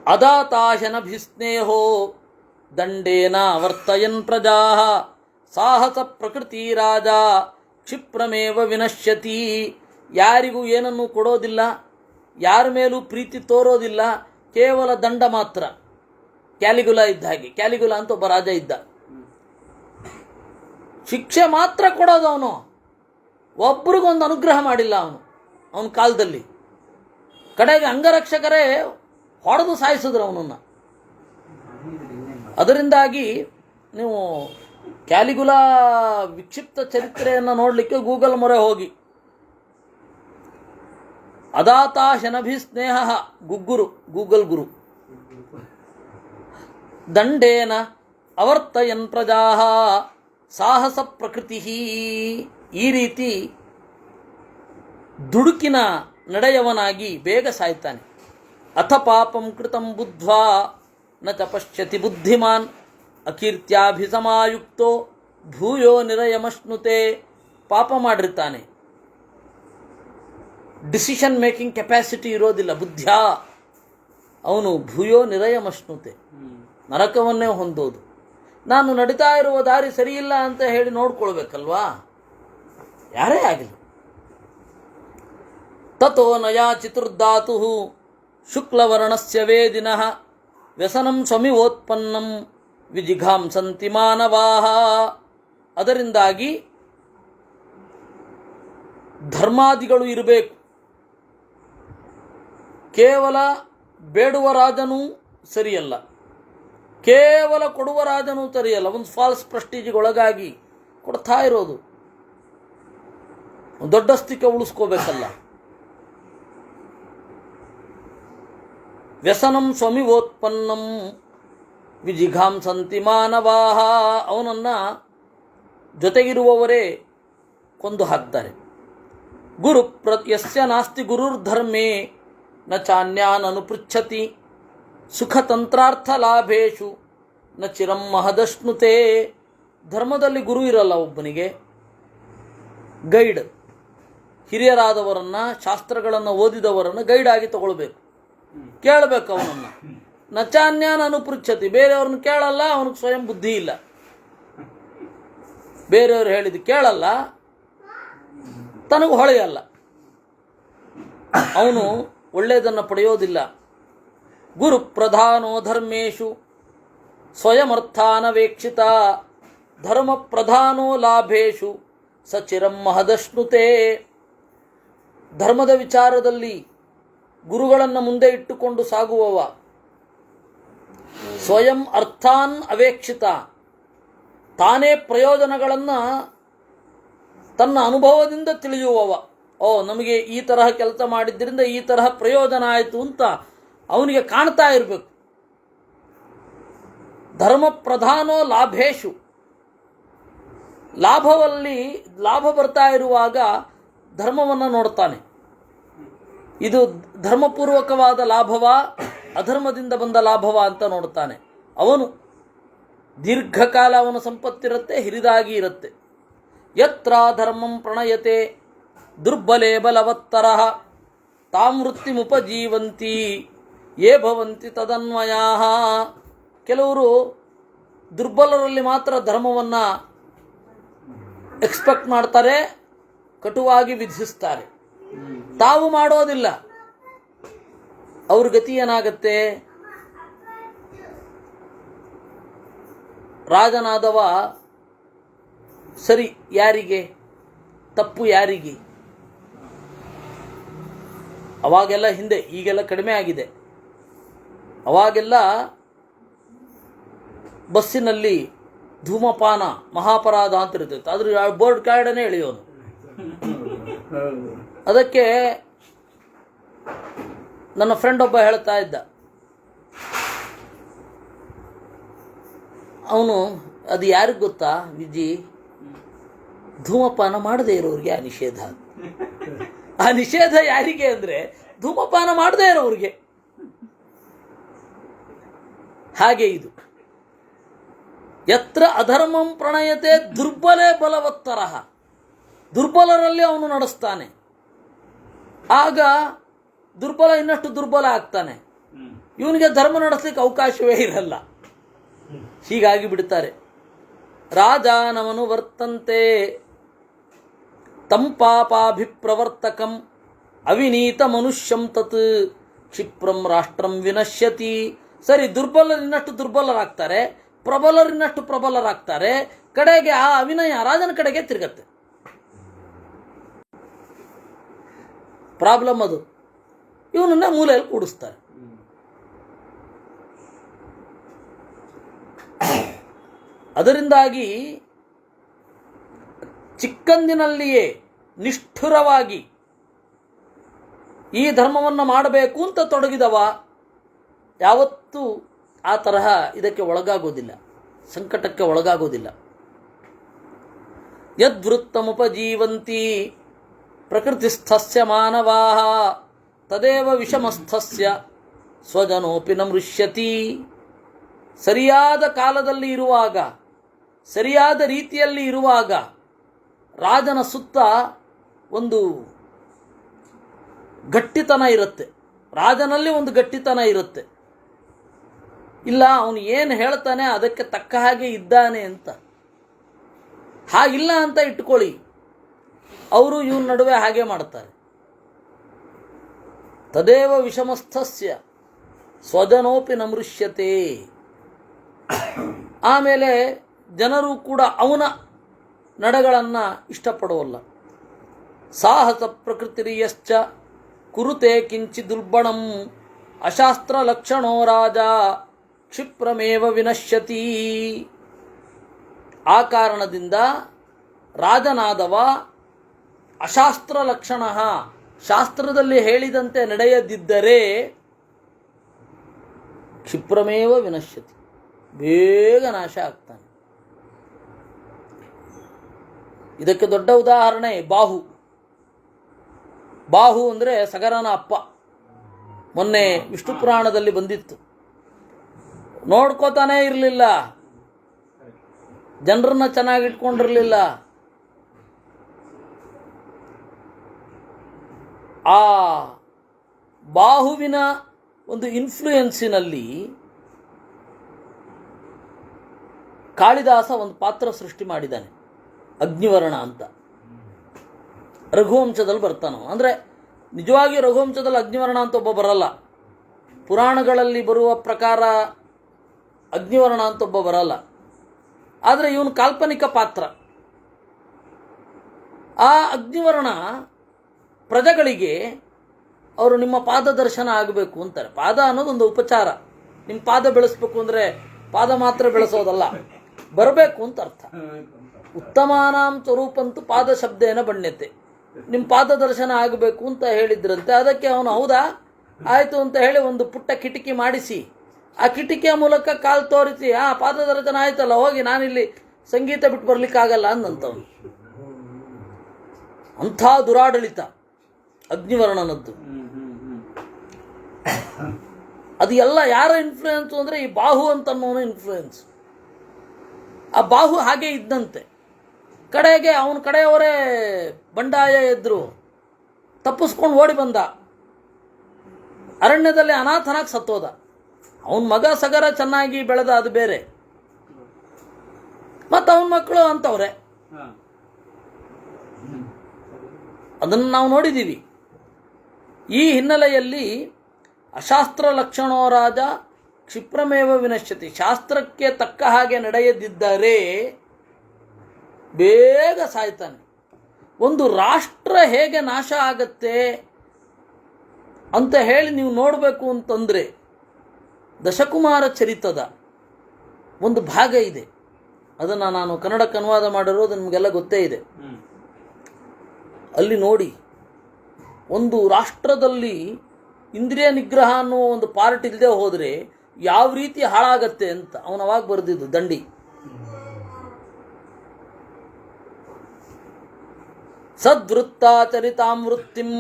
ಅದಾತಾಶನಭಿಸ್ನೇಹೋ ದಂಡೇನ ವರ್ತಯನ್ ಪ್ರಜಾ ಸಾಹಸ ಪ್ರಕೃತಿ ರಾಜ ಕ್ಷಿಪ್ರಮೇವ ವಿನಶ್ಯತಿ. ಯಾರಿಗೂ ಏನನ್ನೂ ಕೊಡೋದಿಲ್ಲ, ಯಾರ ಮೇಲೂ ಪ್ರೀತಿ ತೋರೋದಿಲ್ಲ, ಕೇವಲ ದಂಡ ಮಾತ್ರ. ಕ್ಯಾಲಿಗುಲಾ ಇದ್ದ ಹಾಗೆ. ಕ್ಯಾಲಿಗುಲಾ ಅಂತ ಒಬ್ಬ ರಾಜ ಇದ್ದ. ಶಿಕ್ಷೆ ಮಾತ್ರ ಕೊಡೋದು ಅವನು, ಒಬ್ರಿಗೊಂದು ಅನುಗ್ರಹ ಮಾಡಿಲ್ಲ ಅವನ ಕಾಲದಲ್ಲಿ. ಕಡೆಗೆ ಅಂಗರಕ್ಷಕರೇ ಹೊಡೆದು ಸಾಯಿಸಿದ್ರು ಅವನನ್ನು. ಅದರಿಂದಾಗಿ ನೀವು ಕ್ಯಾಲಿಗುಲಾ ವಿಕ್ಷಿಪ್ತ ಚರಿತ್ರೆಯನ್ನು ನೋಡಲಿಕ್ಕೆ ಗೂಗಲ್ ಮೊರೆ ಹೋಗಿ. ಅದಾತ ಶನಭಿ ಸ್ನೇಹ ಗುಗ್ಗುರು, ಗೂಗಲ್ ಗುರು. ದಂಡೇನ ಅವರ್ತಯನ್ ಪ್ರಜಾ ಸಾಹಸ ಪ್ರಕೃತಿ. ಈ ರೀತಿ ದುಡುಕಿನ ನಡೆಯವನಾಗಿ ಬೇಗ ಸಾಯ್ತಾನೆ. ಅಥ ಪಾಪಂ ಕೃತಂ ಬುದ್ಧ್ವಾ ನ ಚ ಪಶ್ಯತಿ ಬುದ್ಧಿಮಾನ್ ಅಕೀರ್ತ್ಯಾಭಿಸಮಾಯುಕ್ತೋ ಭೂಯೋ ನಿರಯಮಶ್ನುತೆ. ಪಾಪ ಮಾಡಿರ್ತಾನೆ, ಡಿಸಿಷನ್ ಮೇಕಿಂಗ್ ಕೆಪಾಸಿಟಿ ಇರೋದಿಲ್ಲ, ಬುದ್ಧ್ಯ. ಅವನು ಭೂಯೋ ನಿರಯಮಶ್ನುತೆ, ನರಕವನ್ನೇ ಹೊಂದೋದು. ನಾನು ನಡೀತಾ ಇರುವ ದಾರಿ ಸರಿಯಿಲ್ಲ ಅಂತ ಹೇಳಿ ನೋಡ್ಕೊಳ್ಬೇಕಲ್ವಾ, ಯಾರೇ ಆಗಲಿ. ತಥೋ ನಯಾ ಚತುರ್ಧಾತು ಶುಕ್ಲವರ್ಣಸ್ಯ ವೇದಿನಃ ವ್ಯಸನಂ ಸ್ವಮಿವೋತ್ಪನ್ನಂ ವಿಜಿಘಾಂಸಂತಿ ಮಾನವಾಹ. ಅದರಿಂದಾಗಿ ಧರ್ಮಾದಿಗಳು ಇರಬೇಕು. ಕೇವಲ ಬೇಡುವ ರಾಜನೂ ಸರಿಯಲ್ಲ, ಕೇವಲ ಕೊಡುವ ರಾಜನೂ ಸರಿಯಲ್ಲ. ಒಂದು ಫಾಲ್ಸ್ ಪ್ರೆಸ್ಟೀಜಿಗೆ ಒಳಗಾಗಿ ಕೊಡ್ತಾ ಇರೋದು. ದೊಡ್ಡಸ್ತಿಕೆ ಉಳಿಸ್ಕೋಬೇಕಲ್ಲ. ವ್ಯಸನಂ ಸ್ವಮಿವೋತ್ಪನ್ನಂ ವಿಜಿಘಾಂಸಂತಿ ಮಾನವಾಹ. ಅವನನ್ನು ಜೊತೆಗಿರುವವರೇ ಕೊಂದು ಹಾಕ್ತಾರೆ. ಗುರು ಯಸ್ಯ ನಾಸ್ತಿ ಗುರುರ್ಧರ್ಮೇ ನ ಚಾನ್ಯಾನ್ ಅನುಪೃಚ್ಛತಿ ಸುಖತಂತ್ರಾರ್ಥ ಲಾಭೇಶು ನ ಚಿರಂ ಮಹದಶ್ನುತೆ. ಧರ್ಮದಲ್ಲಿ ಗುರು ಇರಲ್ಲ ಒಬ್ಬನಿಗೆ. ಗೈಡ್, ಹಿರಿಯರಾದವರನ್ನು, ಶಾಸ್ತ್ರಗಳನ್ನು ಓದಿದವರನ್ನು ಗೈಡ್ ಆಗಿ ತಗೊಳ್ಬೇಕು, ಕೇಳಬೇಕು ಅವನನ್ನು. ನಚಾನ್ಯಾನ್ ಅನುಪೃಚ್ಛತಿ, ಬೇರೆಯವ್ರನ್ನ ಕೇಳಲ್ಲ, ಅವನಿಗೆ ಸ್ವಯಂ ಬುದ್ಧಿ ಇಲ್ಲ. ಬೇರೆಯವರು ಹೇಳಿದ್ದು ಕೇಳಲ್ಲ, ತನಗೂ ಹೊಳೆಯಲ್ಲ, ಅವನು ಒಳ್ಳೆಯದನ್ನು ಪಡೆಯೋದಿಲ್ಲ. ಗುರು ಪ್ರಧಾನೋ ಧರ್ಮೇಶು ಸ್ವಯಮರ್ಥಾನವೇಕ್ಷಿತ ಧರ್ಮ ಪ್ರಧಾನೋ ಲಾಭೇಶು ಸಚಿರಂ ಮಹದಶ್ನುತೆ. ಧರ್ಮದ ವಿಚಾರದಲ್ಲಿ ಗುರುಗಳನ್ನು ಮುಂದೆ ಇಟ್ಟುಕೊಂಡು ಸಾಗುವವ, ಸ್ವಯಂ ಅರ್ಥಾನ್ ಅವೇಕ್ಷಿತ, ತಾನೇ ಪ್ರಯೋಜನಗಳನ್ನು ತನ್ನ ಅನುಭವದಿಂದ ತಿಳಿಯುವವ. ನಮಗೆ ಈ ತರಹ ಕೆಲಸ ಮಾಡಿದ್ದರಿಂದ ಈ ತರಹ ಪ್ರಯೋಜನ ಆಯಿತು ಅಂತ ಅವನಿಗೆ ಕಾಣ್ತಾ ಇರಬೇಕು. ಧರ್ಮ ಪ್ರಧಾನೋ ಲಾಭೇಶು, ಲಾಭ ಬರ್ತಾ ಇರುವಾಗ ಧರ್ಮವನ್ನು ನೋಡ್ತಾನೆ. ಇದು ಧರ್ಮಪೂರ್ವಕವಾದ ಲಾಭವಾ ಅಧರ್ಮದಿಂದ ಬಂದ ಲಾಭವಾ ಅಂತ ನೋಡ್ತಾನೆ. ಅವನು ದೀರ್ಘಕಾಲ ಅವನ ಸಂಪತ್ತಿರುತ್ತೆ, ಹಿರಿದಾಗಿ ಇರುತ್ತೆ. ಯತ್ರ ಧರ್ಮಂ ಪ್ರಣಯತೆ ದುರ್ಬಲೇ ಬಲವತ್ತರಃ ತಾಂ ವೃತ್ತಿಮುಪಜೀವಂತಿ ಯೇ ಭವಂತಿ ತದನ್ವಯಾಃ. ಕೆಲವರು ದುರ್ಬಲರಲ್ಲಿ ಮಾತ್ರ ಧರ್ಮವನ್ನು ಎಕ್ಸ್ಪೆಕ್ಟ್ ಮಾಡ್ತಾರೆ, ಕಟುವಾಗಿ ವಿಧಿಸ್ತಾರೆ. ತಾವು ಮಾಡೋದಿಲ್ಲ. ಅವ್ರ ಗತಿ ಏನಾಗತ್ತೆ? ರಾಜನಾದವ ಸರಿ ಯಾರಿಗೆ, ತಪ್ಪು ಯಾರಿಗೆ? ಅವಾಗೆಲ್ಲ ಹಿಂದೆ, ಈಗೆಲ್ಲ ಕಡಿಮೆ ಆಗಿದೆ. ಅವಾಗೆಲ್ಲ ಬಸ್ಸಿನಲ್ಲಿ ಧೂಮಪಾನ ಮಹಾಪರಾಧ ಅಂತ ಇರ್ತೈತೆ. ಅದ್ರ ಬೋರ್ಡ್ ಕಾರ್ಡನ್ನೇ ಎಳೆಯೋನು. ಅದಕ್ಕೆ ನನ್ನ ಫ್ರೆಂಡ್ ಒಬ್ಬ ಹೇಳ್ತಾ ಇದ್ದ, ಅವನು ಅದು ಯಾರಿಗೆ ಗೊತ್ತಾ ವಿಜಿ, ಧೂಮಪಾನ ಮಾಡದೇ ಇರೋರಿಗೆ ಆ ನಿಷೇಧ. ಆ ನಿಷೇಧ ಯಾರಿಗೆ ಅಂದರೆ ಧೂಮಪಾನ ಮಾಡದೇ ಇರೋರಿಗೆ. ಹಾಗೆ ಇದು ಯತ್ರ ಅಧರ್ಮಂ ಪ್ರಣಯತೆ ದುರ್ಬಲೇ ಬಲವತ್ತರಃ, ದುರ್ಬಲರಲ್ಲಿ ಅವನು ನಡೆಸ್ತಾನೆ. ಆಗ ದುರ್ಬಲ ಇನ್ನಷ್ಟು ದುರ್ಬಲ ಆಗ್ತಾನೆ. ಇವನಿಗೆ ಧರ್ಮ ನಡೆಸಲಿಕ್ಕೆ ಅವಕಾಶವೇ ಇರಲ್ಲ. ಹೀಗಾಗಿ ಬಿಡ್ತಾರೆ. ರಾಜಾನವನು ವರ್ತಂತೆ ತಂಪಾಪಾಭಿಪ್ರವರ್ತಕಂ ಅವಿನೀತ ಮನುಷ್ಯಂ ತತ್ ಕ್ಷಿಪ್ರಂ ರಾಷ್ಟ್ರಂ ವಿನಶ್ಯತಿ. ಸರಿ, ದುರ್ಬಲರಿನ್ನಷ್ಟು ದುರ್ಬಲರಾಗ್ತಾರೆ, ಪ್ರಬಲರಿನ್ನಷ್ಟು ಪ್ರಬಲರಾಗ್ತಾರೆ. ಕಡೆಗೆ ಆ ಅವಿನಯ ರಾಜನ ಕಡೆಗೆ ತಿರುಗತ್ತೆ. ಪ್ರಾಬ್ಲಮ್ ಅದು. ಇವನನ್ನ ಮೂಲೆಯಲ್ಲಿ ಕೂಡಿಸ್ತಾರೆ. ಅದರಿಂದಾಗಿ ಚಿಕ್ಕಂದಿನಲ್ಲಿಯೇ ನಿಷ್ಠುರವಾಗಿ ಈ ಧರ್ಮವನ್ನು ಮಾಡಬೇಕು ಅಂತ ತೊಡಗಿದವ ಯಾವತ್ತೂ ಆ ತರಹ ಇದಕ್ಕೆ ಒಳಗಾಗೋದಿಲ್ಲ, ಸಂಕಟಕ್ಕೆ ಒಳಗಾಗೋದಿಲ್ಲ. ಯದ್ವೃತ್ತಮುಪಜೀವಂತಿ ಪ್ರಕೃತಿಸ್ಥಸ್ಯ ಮಾನವಾಃ ತದೇವ ವಿಷಮಸ್ಥಸ್ಯ ಸ್ವಜನೋಪಿ ನ ಮೃಷ್ಯತಿ. ಸರಿಯಾದ ಕಾಲದಲ್ಲಿ ಇರುವಾಗ, ಸರಿಯಾದ ರೀತಿಯಲ್ಲಿ ಇರುವಾಗ ರಾಜನ ಸುತ್ತ ಒಂದು ಗಟ್ಟಿತನ ಇರುತ್ತೆ, ರಾಜನಲ್ಲಿ ಒಂದು ಗಟ್ಟಿತನ ಇರುತ್ತೆ. ಇಲ್ಲ, ಅವನು ಏನು ಹೇಳ್ತಾನೆ ಅದಕ್ಕೆ ತಕ್ಕ ಹಾಗೆ ಇದ್ದಾನೆ ಅಂತ. ಹಾಗಿಲ್ಲ ಅಂತ ಇಟ್ಕೊಳ್ಳಿ, ಅವರು ಇವನ ನಡುವೆ ಹಾಗೆ ಮಾಡ್ತಾರೆ. ತದೇವ ವಿಷಮಸ್ಥಸ್ಯ ಸ್ವಜನೋಪಿ ನಮೃಷ್ಯತೆ. ಆಮೇಲೆ ಜನರು ಕೂಡ ಅವನ ನಡೆಗಳನ್ನು ಇಷ್ಟಪಡೋಲ್ಲ. ಸಾಹಸ ಪ್ರಕೃತಿರಿಯಶ್ಚ ಕುರುತೆ ಕಿಂಚಿ ದುರ್ಬಣಂ ಅಶಾಸ್ತ್ರ ಲಕ್ಷಣೋ ರಾಜ ಕ್ಷಿಪ್ರಮೇವ ವಿನಶ್ಯತಿ. ಆ ಕಾರಣದಿಂದ ರಾಜನಾದವ ಅಶಾಸ್ತ್ರ ಲಕ್ಷಣ, ಶಾಸ್ತ್ರದಲ್ಲಿ ಹೇಳಿದಂತೆ ನಡೆಯದಿದ್ದರೆ ಕ್ಷಿಪ್ರಮೇವ ವಿನಶ್ಯತಿ, ಬೇಗ ನಾಶ ಆಗ್ತಾನೆ. ಇದಕ್ಕೆ ದೊಡ್ಡ ಉದಾಹರಣೆ ಬಾಹು. ಬಾಹು ಅಂದರೆ ಸಗರನ ಅಪ್ಪ. ಮೊನ್ನೆ ವಿಷ್ಣು ಪುರಾಣದಲ್ಲಿ ಬಂದಿತ್ತು. ನೋಡ್ಕೋತಾನೇ ಇರಲಿಲ್ಲ, ಜನರನ್ನ ಚೆನ್ನಾಗಿಟ್ಕೊಂಡಿರಲಿಲ್ಲ. ಆ ಬಾಹುವಿನ ಒಂದು ಇನ್ಫ್ಲೂಯೆನ್ಸಿನಲ್ಲಿ ಕಾಳಿದಾಸ ಒಂದು ಪಾತ್ರ ಸೃಷ್ಟಿ ಮಾಡಿದ್ದಾನೆ, ಅಗ್ನಿವರ್ಣ ಅಂತ. ರಘುವಂಶದಲ್ಲಿ ಬರ್ತಾನೋ, ಅಂದರೆ ನಿಜವಾಗಿ ರಘುವಂಶದಲ್ಲಿ ಅಗ್ನಿವರ್ಣ ಅಂತ ಒಬ್ಬ ಬರಲ್ಲ. ಪುರಾಣಗಳಲ್ಲಿ ಬರುವ ಪ್ರಕಾರ ಅಗ್ನಿವರ್ಣ ಅಂತ ಒಬ್ಬ ಬರಲ್ಲ. ಆದರೆ ಇವನು ಕಾಲ್ಪನಿಕ ಪಾತ್ರ. ಆ ಅಗ್ನಿವರ್ಣ ಪ್ರಜೆಗಳಿಗೆ ಅವರು ನಿಮ್ಮ ಪಾದ ದರ್ಶನ ಆಗಬೇಕು ಅಂತಾರೆ. ಪಾದ ಅನ್ನೋದೊಂದು ಉಪಚಾರ. ನಿಮ್ಮ ಪಾದ ಬೆಳೆಸ್ಬೇಕು ಅಂದರೆ ಪಾದ ಮಾತ್ರ ಬೆಳೆಸೋದಲ್ಲ, ಬರಬೇಕು ಅಂತ ಅರ್ಥ. ಉತ್ತಮಾನಾಂ ಸ್ವರೂಪಂತೂ ಪಾದ ಶಬ್ದೇನ ಬಣ್ಯತೆ. ನಿಮ್ಮ ಪಾದ ದರ್ಶನ ಆಗಬೇಕು ಅಂತ ಹೇಳಿದ್ರಂತೆ. ಅದಕ್ಕೆ ಅವನು ಹೌದಾ ಆಯಿತು ಅಂತ ಹೇಳಿ ಒಂದು ಪುಟ್ಟ ಕಿಟಕಿ ಮಾಡಿಸಿ, ಆ ಕಿಟಕಿಯ ಮೂಲಕ ಕಾಲು ತೋರಿಸಿ, ಆ ಪಾದ ದರ್ಶನ ಆಯ್ತಲ್ಲ, ಹೋಗಿ ನಾನಿಲ್ಲಿ ಸಂಗೀತ ಬಿಟ್ಟು ಬರ್ಲಿಕ್ಕಾಗಲ್ಲ ಅಂದಂತವನು. ಅಂಥ ದುರಾಡಳಿತ ಅಗ್ನಿವರ್ಣನದ್ದು. ಅದು ಎಲ್ಲ ಯಾರ ಇನ್ಫ್ಲೂಯೆನ್ಸು ಅಂದರೆ ಈ ಬಾಹು ಅಂತನ್ನೋನು ಇನ್ಫ್ಲೂಯೆನ್ಸ್. ಆ ಬಾಹು ಹಾಗೆ ಇದ್ದಂತೆ. ಕಡೆಗೆ ಅವನ ಕಡೆಯವರೇ ಬಂಡಾಯ ಎದ್ರು, ತಪ್ಪಿಸ್ಕೊಂಡು ಓಡಿ ಬಂದ. ಅರಣ್ಯದಲ್ಲಿ ಅನಾಥನಾಗಿ ಸತ್ತೋದ. ಅವನ ಮಗ ಸಗರ ಚೆನ್ನಾಗಿ ಬೆಳೆದ, ಅದು ಬೇರೆ. ಮತ್ತು ಅವನ ಮಕ್ಕಳು ಅಂತವ್ರೆ. ಅದನ್ನು ನಾವು ನೋಡಿದ್ದೀವಿ. ಈ ಹಿನ್ನೆಲೆಯಲ್ಲಿ ಅಶಾಸ್ತ್ರ ಲಕ್ಷಣೋ ರಾಜ ಕ್ಷಿಪ್ರಮೇವ ವಿನಶ್ಯತಿ. ಶಾಸ್ತ್ರಕ್ಕೆ ತಕ್ಕ ಹಾಗೆ ನಡೆಯದಿದ್ದರೆ ಬೇಗ ಸಾಯ್ತಾನೆ. ಒಂದು ರಾಷ್ಟ್ರ ಹೇಗೆ ನಾಶ ಆಗತ್ತೆ ಅಂತ ಹೇಳಿ ನೀವು ನೋಡಬೇಕು ಅಂತಂದರೆ ದಶಕುಮಾರ ಚರಿತದ ಒಂದು ಭಾಗ ಇದೆ. ಅದನ್ನು ನಾನು ಕನ್ನಡಕ್ಕೆ ಅನುವಾದ ಮಾಡಿರೋದು ನಿಮಗೆಲ್ಲ ಗೊತ್ತೇ ಇದೆ. ಅಲ್ಲಿ ನೋಡಿ, ಒಂದು ರಾಷ್ಟ್ರದಲ್ಲಿ ಇಂದ್ರಿಯ ನಿಗ್ರಹ ಅನ್ನುವ ಒಂದು ಪಾರ್ಟ್ ಇಲ್ಲದೆ ಹೋದರೆ ಯಾವ ರೀತಿ ಹಾಳಾಗತ್ತೆ ಅಂತ ಅವನು ಅವಾಗ ಬರೆದಿದ್ದು ದಂಡಿ. ಸದ್ವೃತ್ತಾಚರಿತಾಂ ವೃತ್ತಿಂ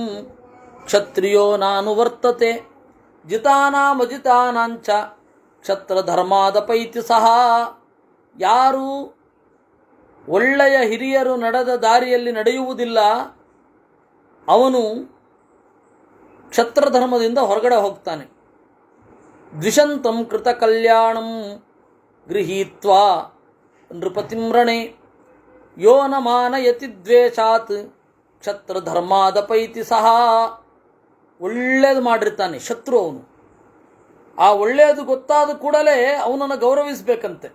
ಕ್ಷತ್ರಿಯೋ ನಾನು ವರ್ತತೆ ಜಿತಾನಾಮಜಿತಾನಾಂಚ ಕ್ಷತ್ರ ಧರ್ಮಾದಪೈತಿ ಸಹ. ಯಾರು ಒಳ್ಳೆಯ ಹಿರಿಯರು ನಡೆದ ದಾರಿಯಲ್ಲಿ ನಡೆಯುವುದಿಲ್ಲ ಅವನು ಕ್ಷತ್ರಧರ್ಮದಿಂದ ಹೊರಗಡೆ ಹೋಗ್ತಾನೆ. ದ್ವಿಷಂತಂ ಕೃತ ಕಲ್ಯಾಣಂ ಗೃಹೀತ್ವಾ ನೃಪತಿಂ ರಣೆ ಯೋ ನ ಮಾನಯತಿ ದ್ವೇಷಾತ್ ಕ್ಷತ್ರಧರ್ಮಾದಪೈತಿ ಸಹ. ಒಳ್ಳೇದು ಮಾಡಿರ್ತಾನೆ ಶತ್ರು ಅವನು. ಆ ಒಳ್ಳೆಯದು ಗೊತ್ತಾದ ಕೂಡಲೇ ಅವನನ್ನು ಗೌರವಿಸಬೇಕಂತೆ.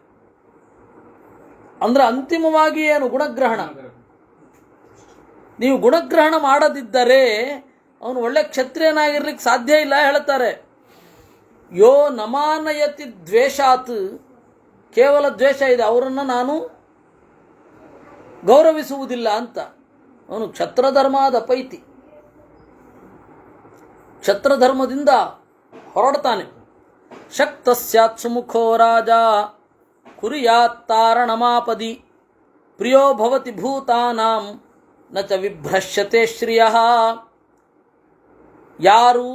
ಅಂದರೆ ಅಂತಿಮವಾಗಿ ಏನು ಗುಣಗ್ರಹಣ. ನೀವು ಗುಣಗ್ರಹಣ ಮಾಡದಿದ್ದರೆ ಅವನು ಒಳ್ಳೆ ಕ್ಷತ್ರಿಯನಾಗಿರ್ಲಿಕ್ಕೆ ಸಾಧ್ಯ ಇಲ್ಲ ಹೇಳ್ತಾರೆ. ಯೋ ನಮಾನಯತಿ ದ್ವೇಷಾತ್, ಕೇವಲ ದ್ವೇಷ ಇದೆ, ಅವರನ್ನು ನಾನು ಗೌರವಿಸುವುದಿಲ್ಲ ಅಂತ. ಅವನು ಕ್ಷತ್ರಧರ್ಮದ ಪೈತಿ, ಕ್ಷತ್ರಧರ್ಮದಿಂದ ಹೊರಡ್ತಾನೆ. ಶಕ್ತ ಸ್ಯಾತ್ ಸುಮುಖೋ ರಾಜ ಕುರ್ಯಾತ್ ತಾರಣಮಾಪದಿ ಪ್ರಿಯೋ ಭವತಿ ಭೂತಾನಾಂ ನ ಚ ವಿಭ್ರಶ್ಯತೆ ಶ್ರಿಯಃ. ಯಾರು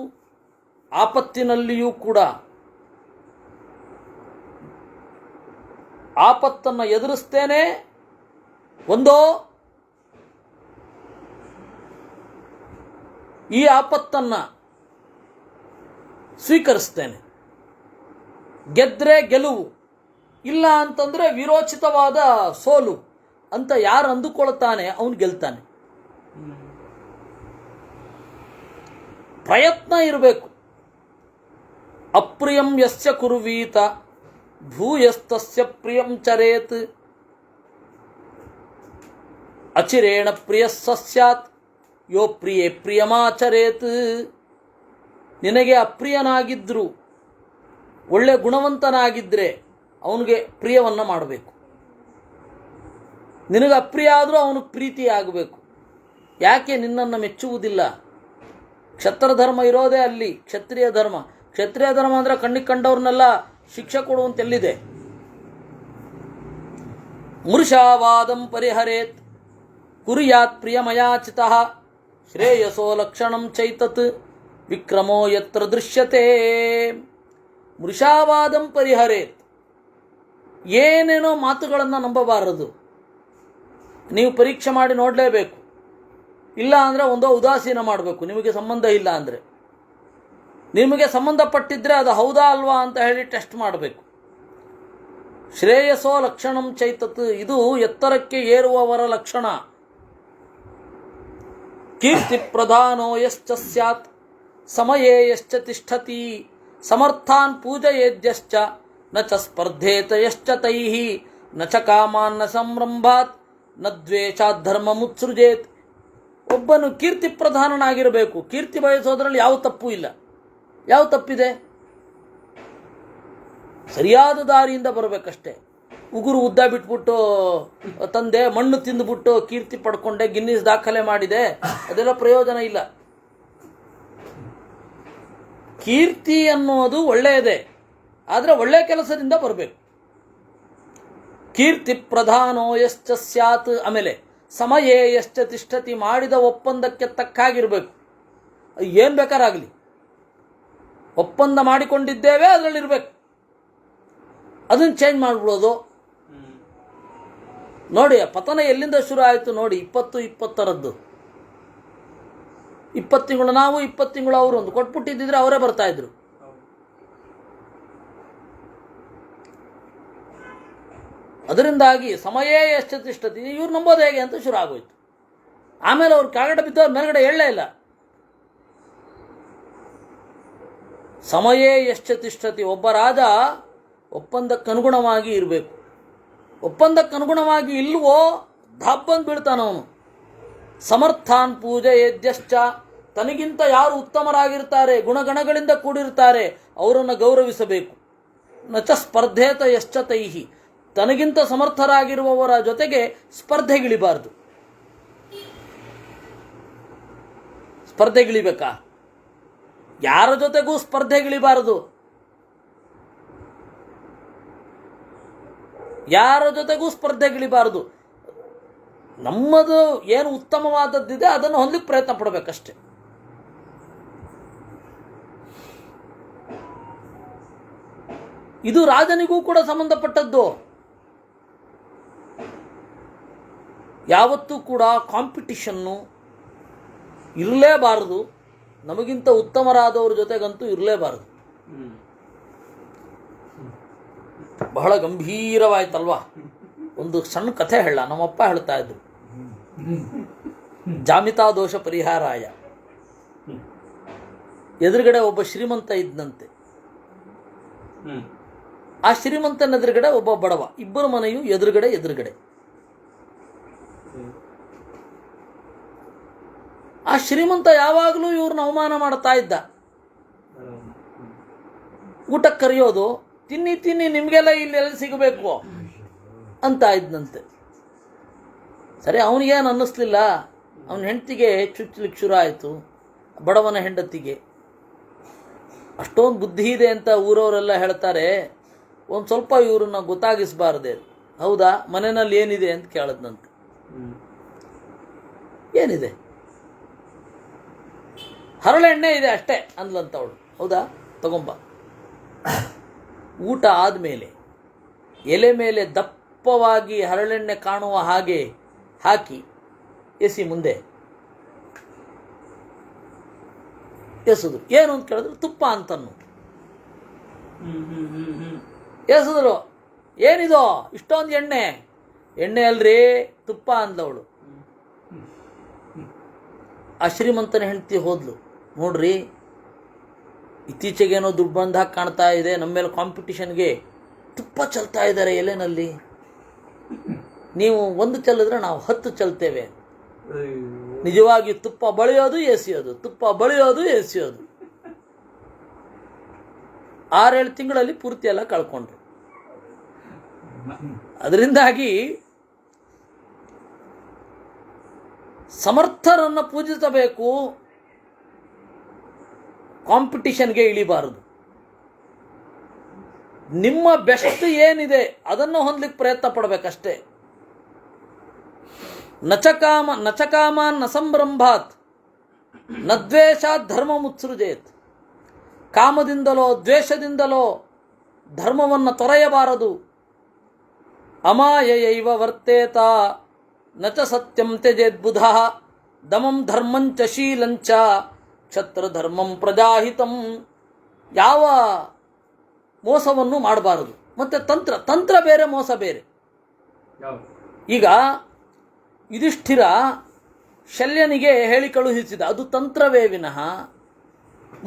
ಆಪತ್ತಿನಲ್ಲಿಯೂ ಕೂಡ ಆಪತ್ತನ್ನು ಎದುರಿಸ್ತೇನೆ, ಒಂದೋ ಈ ಆಪತ್ತನ್ನು ಸ್ವೀಕರಿಸ್ತೇನೆ, ಗೆದ್ರೆ ಗೆಲುವು, ಇಲ್ಲ ಅಂತಂದರೆ ವಿರೋಚಿತವಾದ ಸೋಲು ಅಂತ ಯಾರು ಅಂದುಕೊಳ್ತಾನೆ ಅವನು ಗೆಲ್ತಾನೆ. ಪ್ರಯತ್ನ ಇರಬೇಕು. ಅಪ್ರಿಯಂ ಯಸ್ಯ ಕುರ್ವೀತ ಭೂಯಸ್ತಸ್ಯ ಪ್ರಿಯಂ ಚರೇತ್ ಅಚಿರೇಣ ಪ್ರಿಯಸ್ಸ ಸ್ಯಾತ್ ಯೋ ಪ್ರಿಯೇ ಪ್ರಿಯಮಾಚರೇತ್. ನಿನಗೆ ಅಪ್ರಿಯನಾಗಿದ್ದರೂ ಒಳ್ಳೆ ಗುಣವಂತನಾಗಿದ್ದರೆ ಅವನಿಗೆ ಪ್ರಿಯವನ್ನು ಮಾಡಬೇಕು. ನಿನಗೆ ಅಪ್ರಿಯ ಆದರೂ ಅವನಿಗೆ ಪ್ರೀತಿ ಆಗಬೇಕು. ಯಾಕೆ ನಿನ್ನನ್ನು ಮೆಚ್ಚುವುದಿಲ್ಲ? ಕ್ಷತ್ರಧರ್ಮ ಇರೋದೇ ಅಲ್ಲಿ, ಕ್ಷತ್ರಿಯ ಧರ್ಮ. ಕ್ಷತ್ರಿಯ ಧರ್ಮ ಅಂದರೆ ಕಣ್ಣಿಗೆ ಕಂಡವ್ರನ್ನೆಲ್ಲ ಶಿಕ್ಷೆ ಕೊಡುವಂತೆಲ್ಲಿದೆ. ಮೃಷಾವಾದಂ ಪರಿಹರೇತ್ ಕುರ್ಯಾತ್ ಪ್ರಿಯಮಯಾಚಿತಃ ಶ್ರೇಯಸೋ ಲಕ್ಷಣಂ ಚೈತತ್ ವಿಕ್ರಮೋ ಯತ್ರ ದೃಶ್ಯತೆ. ಮೃಷಾವಾದಂ ಪರಿಹರೇತ್, ಏನೇನೋ ಮಾತುಗಳನ್ನು ನಂಬಬಾರದು. ನೀವು ಪರೀಕ್ಷೆ ಮಾಡಿ ನೋಡಲೇಬೇಕು. ಇಲ್ಲ ಅಂದರೆ ಒಂದೋ ಉದಾಸೀನ ಮಾಡಬೇಕು. ನಿಮಗೆ ಸಂಬಂಧ ಇಲ್ಲ ಅಂದರೆ, ನಿಮಗೆ ಸಂಬಂಧಪಟ್ಟಿದ್ದರೆ ಅದು ಹೌದಾ ಅಲ್ವಾ ಅಂತ ಹೇಳಿ ಟೆಸ್ಟ್ ಮಾಡಬೇಕು. ಶ್ರೇಯಸೋ ಲಕ್ಷಣಂ ಚೈತತ್, ಇದು ಎತ್ತರಕ್ಕೆ ಏರುವವರ ಲಕ್ಷಣ. ಕೀರ್ತಿ ಪ್ರಧಾನೋ ಯಶ್ಚ ಸ್ಯಾತ್ ಸಮಯೇ ಯಶ್ಚ ತಿಷ್ಠತಿ ಸಮರ್ಥಾನ್ ಪೂಜಯೇದ್ಯಶ್ಚ ನ ಚ ಸ್ಪರ್ಧೇತ ಯಶ್ಚ ತೈಃ ನ ಚ ಕಾಮಾನ್ನ ಸಂರಂಭಾತ್ ನ ದ್ವೇಷಾತ್ ಧರ್ಮ ಮುತ್ಸೃಜೇತ್. ಒಬ್ಬನು ಕೀರ್ತಿ ಪ್ರಧಾನನಾಗಿರಬೇಕು. ಕೀರ್ತಿ ಬಯಸೋದ್ರಲ್ಲಿ ಯಾವ ತಪ್ಪು ಇಲ್ಲ. ಯಾವ ತಪ್ಪಿದೆ? ಸರಿಯಾದ ದಾರಿಯಿಂದ ಬರಬೇಕಷ್ಟೇ. ಉಗುರು ಉದ್ದ ಬಿಟ್ಬಿಟ್ಟು ತಂದೆ, ಮಣ್ಣು ತಿಂದುಬಿಟ್ಟು ಕೀರ್ತಿ ಪಡ್ಕೊಂಡೆ, ಗಿನ್ನಿಸ್ ದಾಖಲೆ ಮಾಡಿದೆ, ಅದೆಲ್ಲ ಪ್ರಯೋಜನ ಇಲ್ಲ. ಕೀರ್ತಿ ಅನ್ನೋದು ಒಳ್ಳೆಯದೇ, ಆದರೆ ಒಳ್ಳೆಯ ಕೆಲಸದಿಂದ ಬರಬೇಕು. ಕೀರ್ತಿ ಪ್ರಧಾನೋ ಯಶ್ಚ ಸ್ಯಾತ್, ಆಮೇಲೆ ಸಮಯೇ ಯಶ್ಚ ತಿಷ್ಠತಿ, ಮಾಡಿದ ಒಪ್ಪಂದಕ್ಕೆ ತಕ್ಕಾಗಿರಬೇಕು. ಏನು ಬೇಕಾರಾಗಲಿ, ಒಪ್ಪಂದ ಮಾಡಿಕೊಂಡಿದ್ದೇವೆ ಅದರಲ್ಲಿರಬೇಕು. ಅದನ್ನು ಚೇಂಜ್ ಮಾಡಿಬಿಡೋದು. ನೋಡಿ, ಪತನ ಎಲ್ಲಿಂದ ಶುರು ಆಯಿತು ನೋಡಿ. 20-20ರದ್ದು 20 ತಿಂಗಳು ನಾವು, 20 ತಿಂಗಳು ಅವರು ಒಂದು ಕೊಟ್ಬಿಟ್ಟಿದ್ದಿದ್ರೆ ಅವರೇ ಬರ್ತಾ ಇದ್ರು. ಅದರಿಂದಾಗಿ ಸಮಯೇ ಎಷ್ಟು ತಿಷ್ಠತಿ, ಇವ್ರು ನಂಬೋದು ಹೇಗೆ ಅಂತ ಶುರು ಆಗೋಯ್ತು. ಆಮೇಲೆ ಅವ್ರು ಕೆಳಗಡೆ ಬಿದ್ದವ್ರು ಮೇಲ್ಗಡೆ ಹೇಳಲೇ ಇಲ್ಲ. ಸಮಯೇ ಎಷ್ಟು ತಿಷ್ಠತಿ, ಒಬ್ಬ ರಾಜ ಒಪ್ಪಂದಕ್ಕನುಗುಣವಾಗಿ ಇರಬೇಕು. ಒಪ್ಪಂದಕ್ಕನುಗುಣವಾಗಿ ಇಲ್ವೋ ಧಾಬ್ಬಂದು ಬೀಳ್ತಾನವನು. ಸಮರ್ಥಾನ್ ಪೂಜೆ ಯದ್ಯಶ್ಚ, ತನಗಿಂತ ಯಾರು ಉತ್ತಮರಾಗಿರ್ತಾರೆ, ಗುಣಗಣಗಳಿಂದ ಕೂಡಿರ್ತಾರೆ, ಅವರನ್ನು ಗೌರವಿಸಬೇಕು. ನಚ ಸ್ಪರ್ಧೇತ ಯಶ್ಚ ತೈಹಿ, ತನಗಿಂತ ಸಮರ್ಥರಾಗಿರುವವರ ಜೊತೆಗೆ ಸ್ಪರ್ಧೆಗಿಳಿಬಾರ್ದು. ಸ್ಪರ್ಧೆಗಿಳಿಬೇಕಾ? ಯಾರ ಜೊತೆಗೂ ಸ್ಪರ್ಧೆಗಿಳಿಬಾರದು. ಯಾರ ಜೊತೆಗೂ ಸ್ಪರ್ಧೆಗಿಳಿಬಾರದು. ನಮ್ಮದು ಏನು ಉತ್ತಮವಾದದ್ದಿದೆ ಅದನ್ನು ಹೊಂದಲಿಕ್ಕೆ ಪ್ರಯತ್ನ ಪಡಬೇಕಷ್ಟೆ. ಇದು ರಾಜನಿಗೂ ಕೂಡ ಸಂಬಂಧಪಟ್ಟದ್ದು. ಯಾವತ್ತೂ ಕೂಡ ಕಾಂಪಿಟಿಷನ್ನು ಇರಲೇಬಾರದು. ನಮಗಿಂತ ಉತ್ತಮರಾದವ್ರ ಜೊತೆಗಂತೂ ಇರಲೇಬಾರದು. ಬಹಳ ಗಂಭೀರವಾಯ್ತಲ್ವಾ. ಒಂದು ಸಣ್ಣ ಕಥೆ ಹೇಳ, ನಮ್ಮಪ್ಪ ಹೇಳ್ತಾ ಇದ್ರು. ಜಾಮಿತಾ ದೋಷ ಪರಿಹಾರಾಯ. ಎದುರುಗಡೆ ಒಬ್ಬ ಶ್ರೀಮಂತ ಇದ್ದಂತೆ. ಆ ಶ್ರೀಮಂತನ ಎದುರುಗಡೆ ಒಬ್ಬ ಬಡವ, ಇಬ್ಬರು ಮನೆಯು ಎದುರುಗಡೆ. ಆ ಶ್ರೀಮಂತ ಯಾವಾಗಲೂ ಇವ್ರನ್ನ ಅವಮಾನ ಮಾಡ್ತಾ ಇದ್ದ. ಊಟಕ್ಕೆ ಕರೆಯೋದು, ತಿನ್ನಿ ನಿಮಗೆಲ್ಲ ಇಲ್ಲೆಲ್ಲ ಸಿಗಬೇಕು ಅಂತ ಇದ್ದಂತೆ. ಸರಿ, ಅವನಿಗೇನು ಅನ್ನಿಸ್ಲಿಲ್ಲ. ಅವನ ಹೆಂಡತಿಗೆ ಚುಚ್ಚಲಿಕ್ಕೆ ಶುರು ಆಯಿತು, ಬಡವನ ಹೆಂಡತಿಗೆ. ಅಷ್ಟೊಂದು ಬುದ್ಧಿ ಇದೆ ಅಂತ ಊರವರೆಲ್ಲ ಹೇಳ್ತಾರೆ. ಒಂದು ಸ್ವಲ್ಪ ಇವ್ರನ್ನ ಗೊತ್ತಾಗಿಸಬಾರ್ದೆ. ಹೌದಾ, ಮನೆಯಲ್ಲಿ ಏನಿದೆ ಅಂತ ಕೇಳದ್ನಂತೆ. ಏನಿದೆ? ಹರಳೆಣ್ಣೆ ಇದೆ ಅಷ್ಟೇ ಅಂದ್ಲಂತವಳು. ಹೌದಾ, ತಗೊಂಬ. ಊಟ ಆದಮೇಲೆ ಎಲೆ ಮೇಲೆ ದಪ್ಪವಾಗಿ ಹರಳೆಣ್ಣೆ ಕಾಣುವ ಹಾಗೆ ಹಾಕಿ ಎಸಿ ಮುಂದೆ ಎಸೆದು. ಏನು ಅಂತ ಕೇಳಿದ್ರು, ತುಪ್ಪ ಅಂತನ್ನು ಎಸೆದ್ರು. ಏನಿದು ಇಷ್ಟೊಂದು ಎಣ್ಣೆ ಅಲ್ರಿ, ತುಪ್ಪ ಅಂದವಳು. ಆ ಶ್ರೀಮಂತನ ಹೆಂಡತಿ ಹೋದ್ಲು. ನೋಡ್ರಿ, ಇತ್ತೀಚೆಗೇನೋ ದುಡ್ಡು ಬಂದಾಗ ಕಾಣ್ತಾ ಇದೆ, ನಮ್ಮ ಮೇಲೆ ಕಾಂಪಿಟಿಷನ್ಗೆ ತುಪ್ಪ ಚೆಲ್ತಾ ಇದ್ದಾರೆ ಎಲೆನಲ್ಲಿ. ನೀವು ಒಂದು ಚೆಲ್ಲಿದ್ರೆ ನಾವು 10 ಚೆಲ್ತೇವೆ. ನಿಜವಾಗಿ ತುಪ್ಪ ಬಳಿಯೋದು ಎಸೆಯೋದು, ತುಪ್ಪ ಬಳಿಯೋದು ಎಸೆಯೋದು. 6-7 ತಿಂಗಳಲ್ಲಿ ಪೂರ್ತಿ ಎಲ್ಲ ಕಳ್ಕೊಂಡ್ರು. ಅದರಿಂದಾಗಿ ಸಮರ್ಥರನ್ನು ಪೂಜಿಸಬೇಕು, ಕಾಂಪಿಟಿಷನ್ಗೆ ಇಳಿಬಾರದು. ನಿಮ್ಮ ಬೆಸ್ಟ್ ಏನಿದೆ ಅದನ್ನು ಹೊಂದಲಿಕ್ಕೆ ಪ್ರಯತ್ನ ಪಡಬೇಕಷ್ಟೇ. ನಚಕಾಮಾನ್ ನ ಸಂಭ್ರಂಭಾತ್ ನ ದ್ವೇಷಾತ್ ಧರ್ಮ ಮುತ್ಸೃಜೇತ್. ಕಾಮದಿಂದಲೋ ದ್ವೇಷದಿಂದಲೋ ಧರ್ಮವನ್ನು ತೊರೆಯಬಾರದು. ಅಮಾಯಯೈವ ವರ್ತೇತ ನಚ ಸತ್ಯಂ ತ್ಯಜೇತ್ ಬುಧ ದಮಂ ಧರ್ಮಂಚ ಶೀಲಂಚ ಕ್ಷತ್ರಧರ್ಮಂ ಪ್ರಜಾಹಿತಂ. ಯಾವ ಮೋಸವನ್ನು ಮಾಡಬಾರದು. ಮತ್ತೆ ತಂತ್ರ ಬೇರೆ, ಮೋಸ ಬೇರೆ. ಈಗ ಯುಧಿಷ್ಠಿರ ಶಲ್ಯನಿಗೆ ಹೇಳಿ ಕಳುಹಿಸಿದ, ಅದು ತಂತ್ರವೇ ವಿನಃ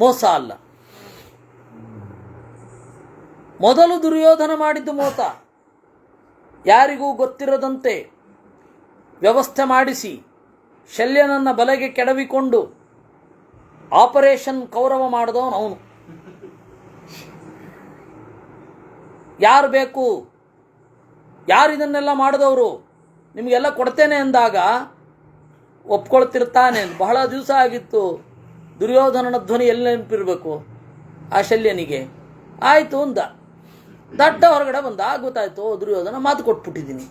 ಮೋಸ ಅಲ್ಲ. ಮೊದಲು ದುರ್ಯೋಧನ ಮಾಡಿದ್ದು ಮೋಸ. ಯಾರಿಗೂ ಗೊತ್ತಿರದಂತೆ ವ್ಯವಸ್ಥೆ ಮಾಡಿಸಿ ಶಲ್ಯನನ್ನ ಬಲೆಗೆ ಕೆಡವಿಕೊಂಡು ಆಪರೇಷನ್ ಕೌರವ ಮಾಡಿದವನು ಅವನು. ಯಾರು ಬೇಕು, ಯಾರು ಇದನ್ನೆಲ್ಲ ಮಾಡಿದವರು, ನಿಮಗೆಲ್ಲ ಕೊಡ್ತೇನೆ ಅಂದಾಗ ಒಪ್ಕೊಳ್ತಿರ್ತಾನೆ. ಬಹಳ ದಿವಸ ಆಗಿತ್ತು. ದುರ್ಯೋಧನನ ಧ್ವನಿ ಎಲ್ಲ ನೆನಪಿರಬೇಕು ಆ ಶಲ್ಯನಿಗೆ. ಆಯಿತು ಅಂದ. ದಡ್ಡ ಹೊರಗಡೆ ಬಂದ. ಗೊತ್ತಾಯ್ತು, ದುರ್ಯೋಧನ ಮಾತು ಕೊಟ್ಬಿಟ್ಟಿದ್ದೀನಿ.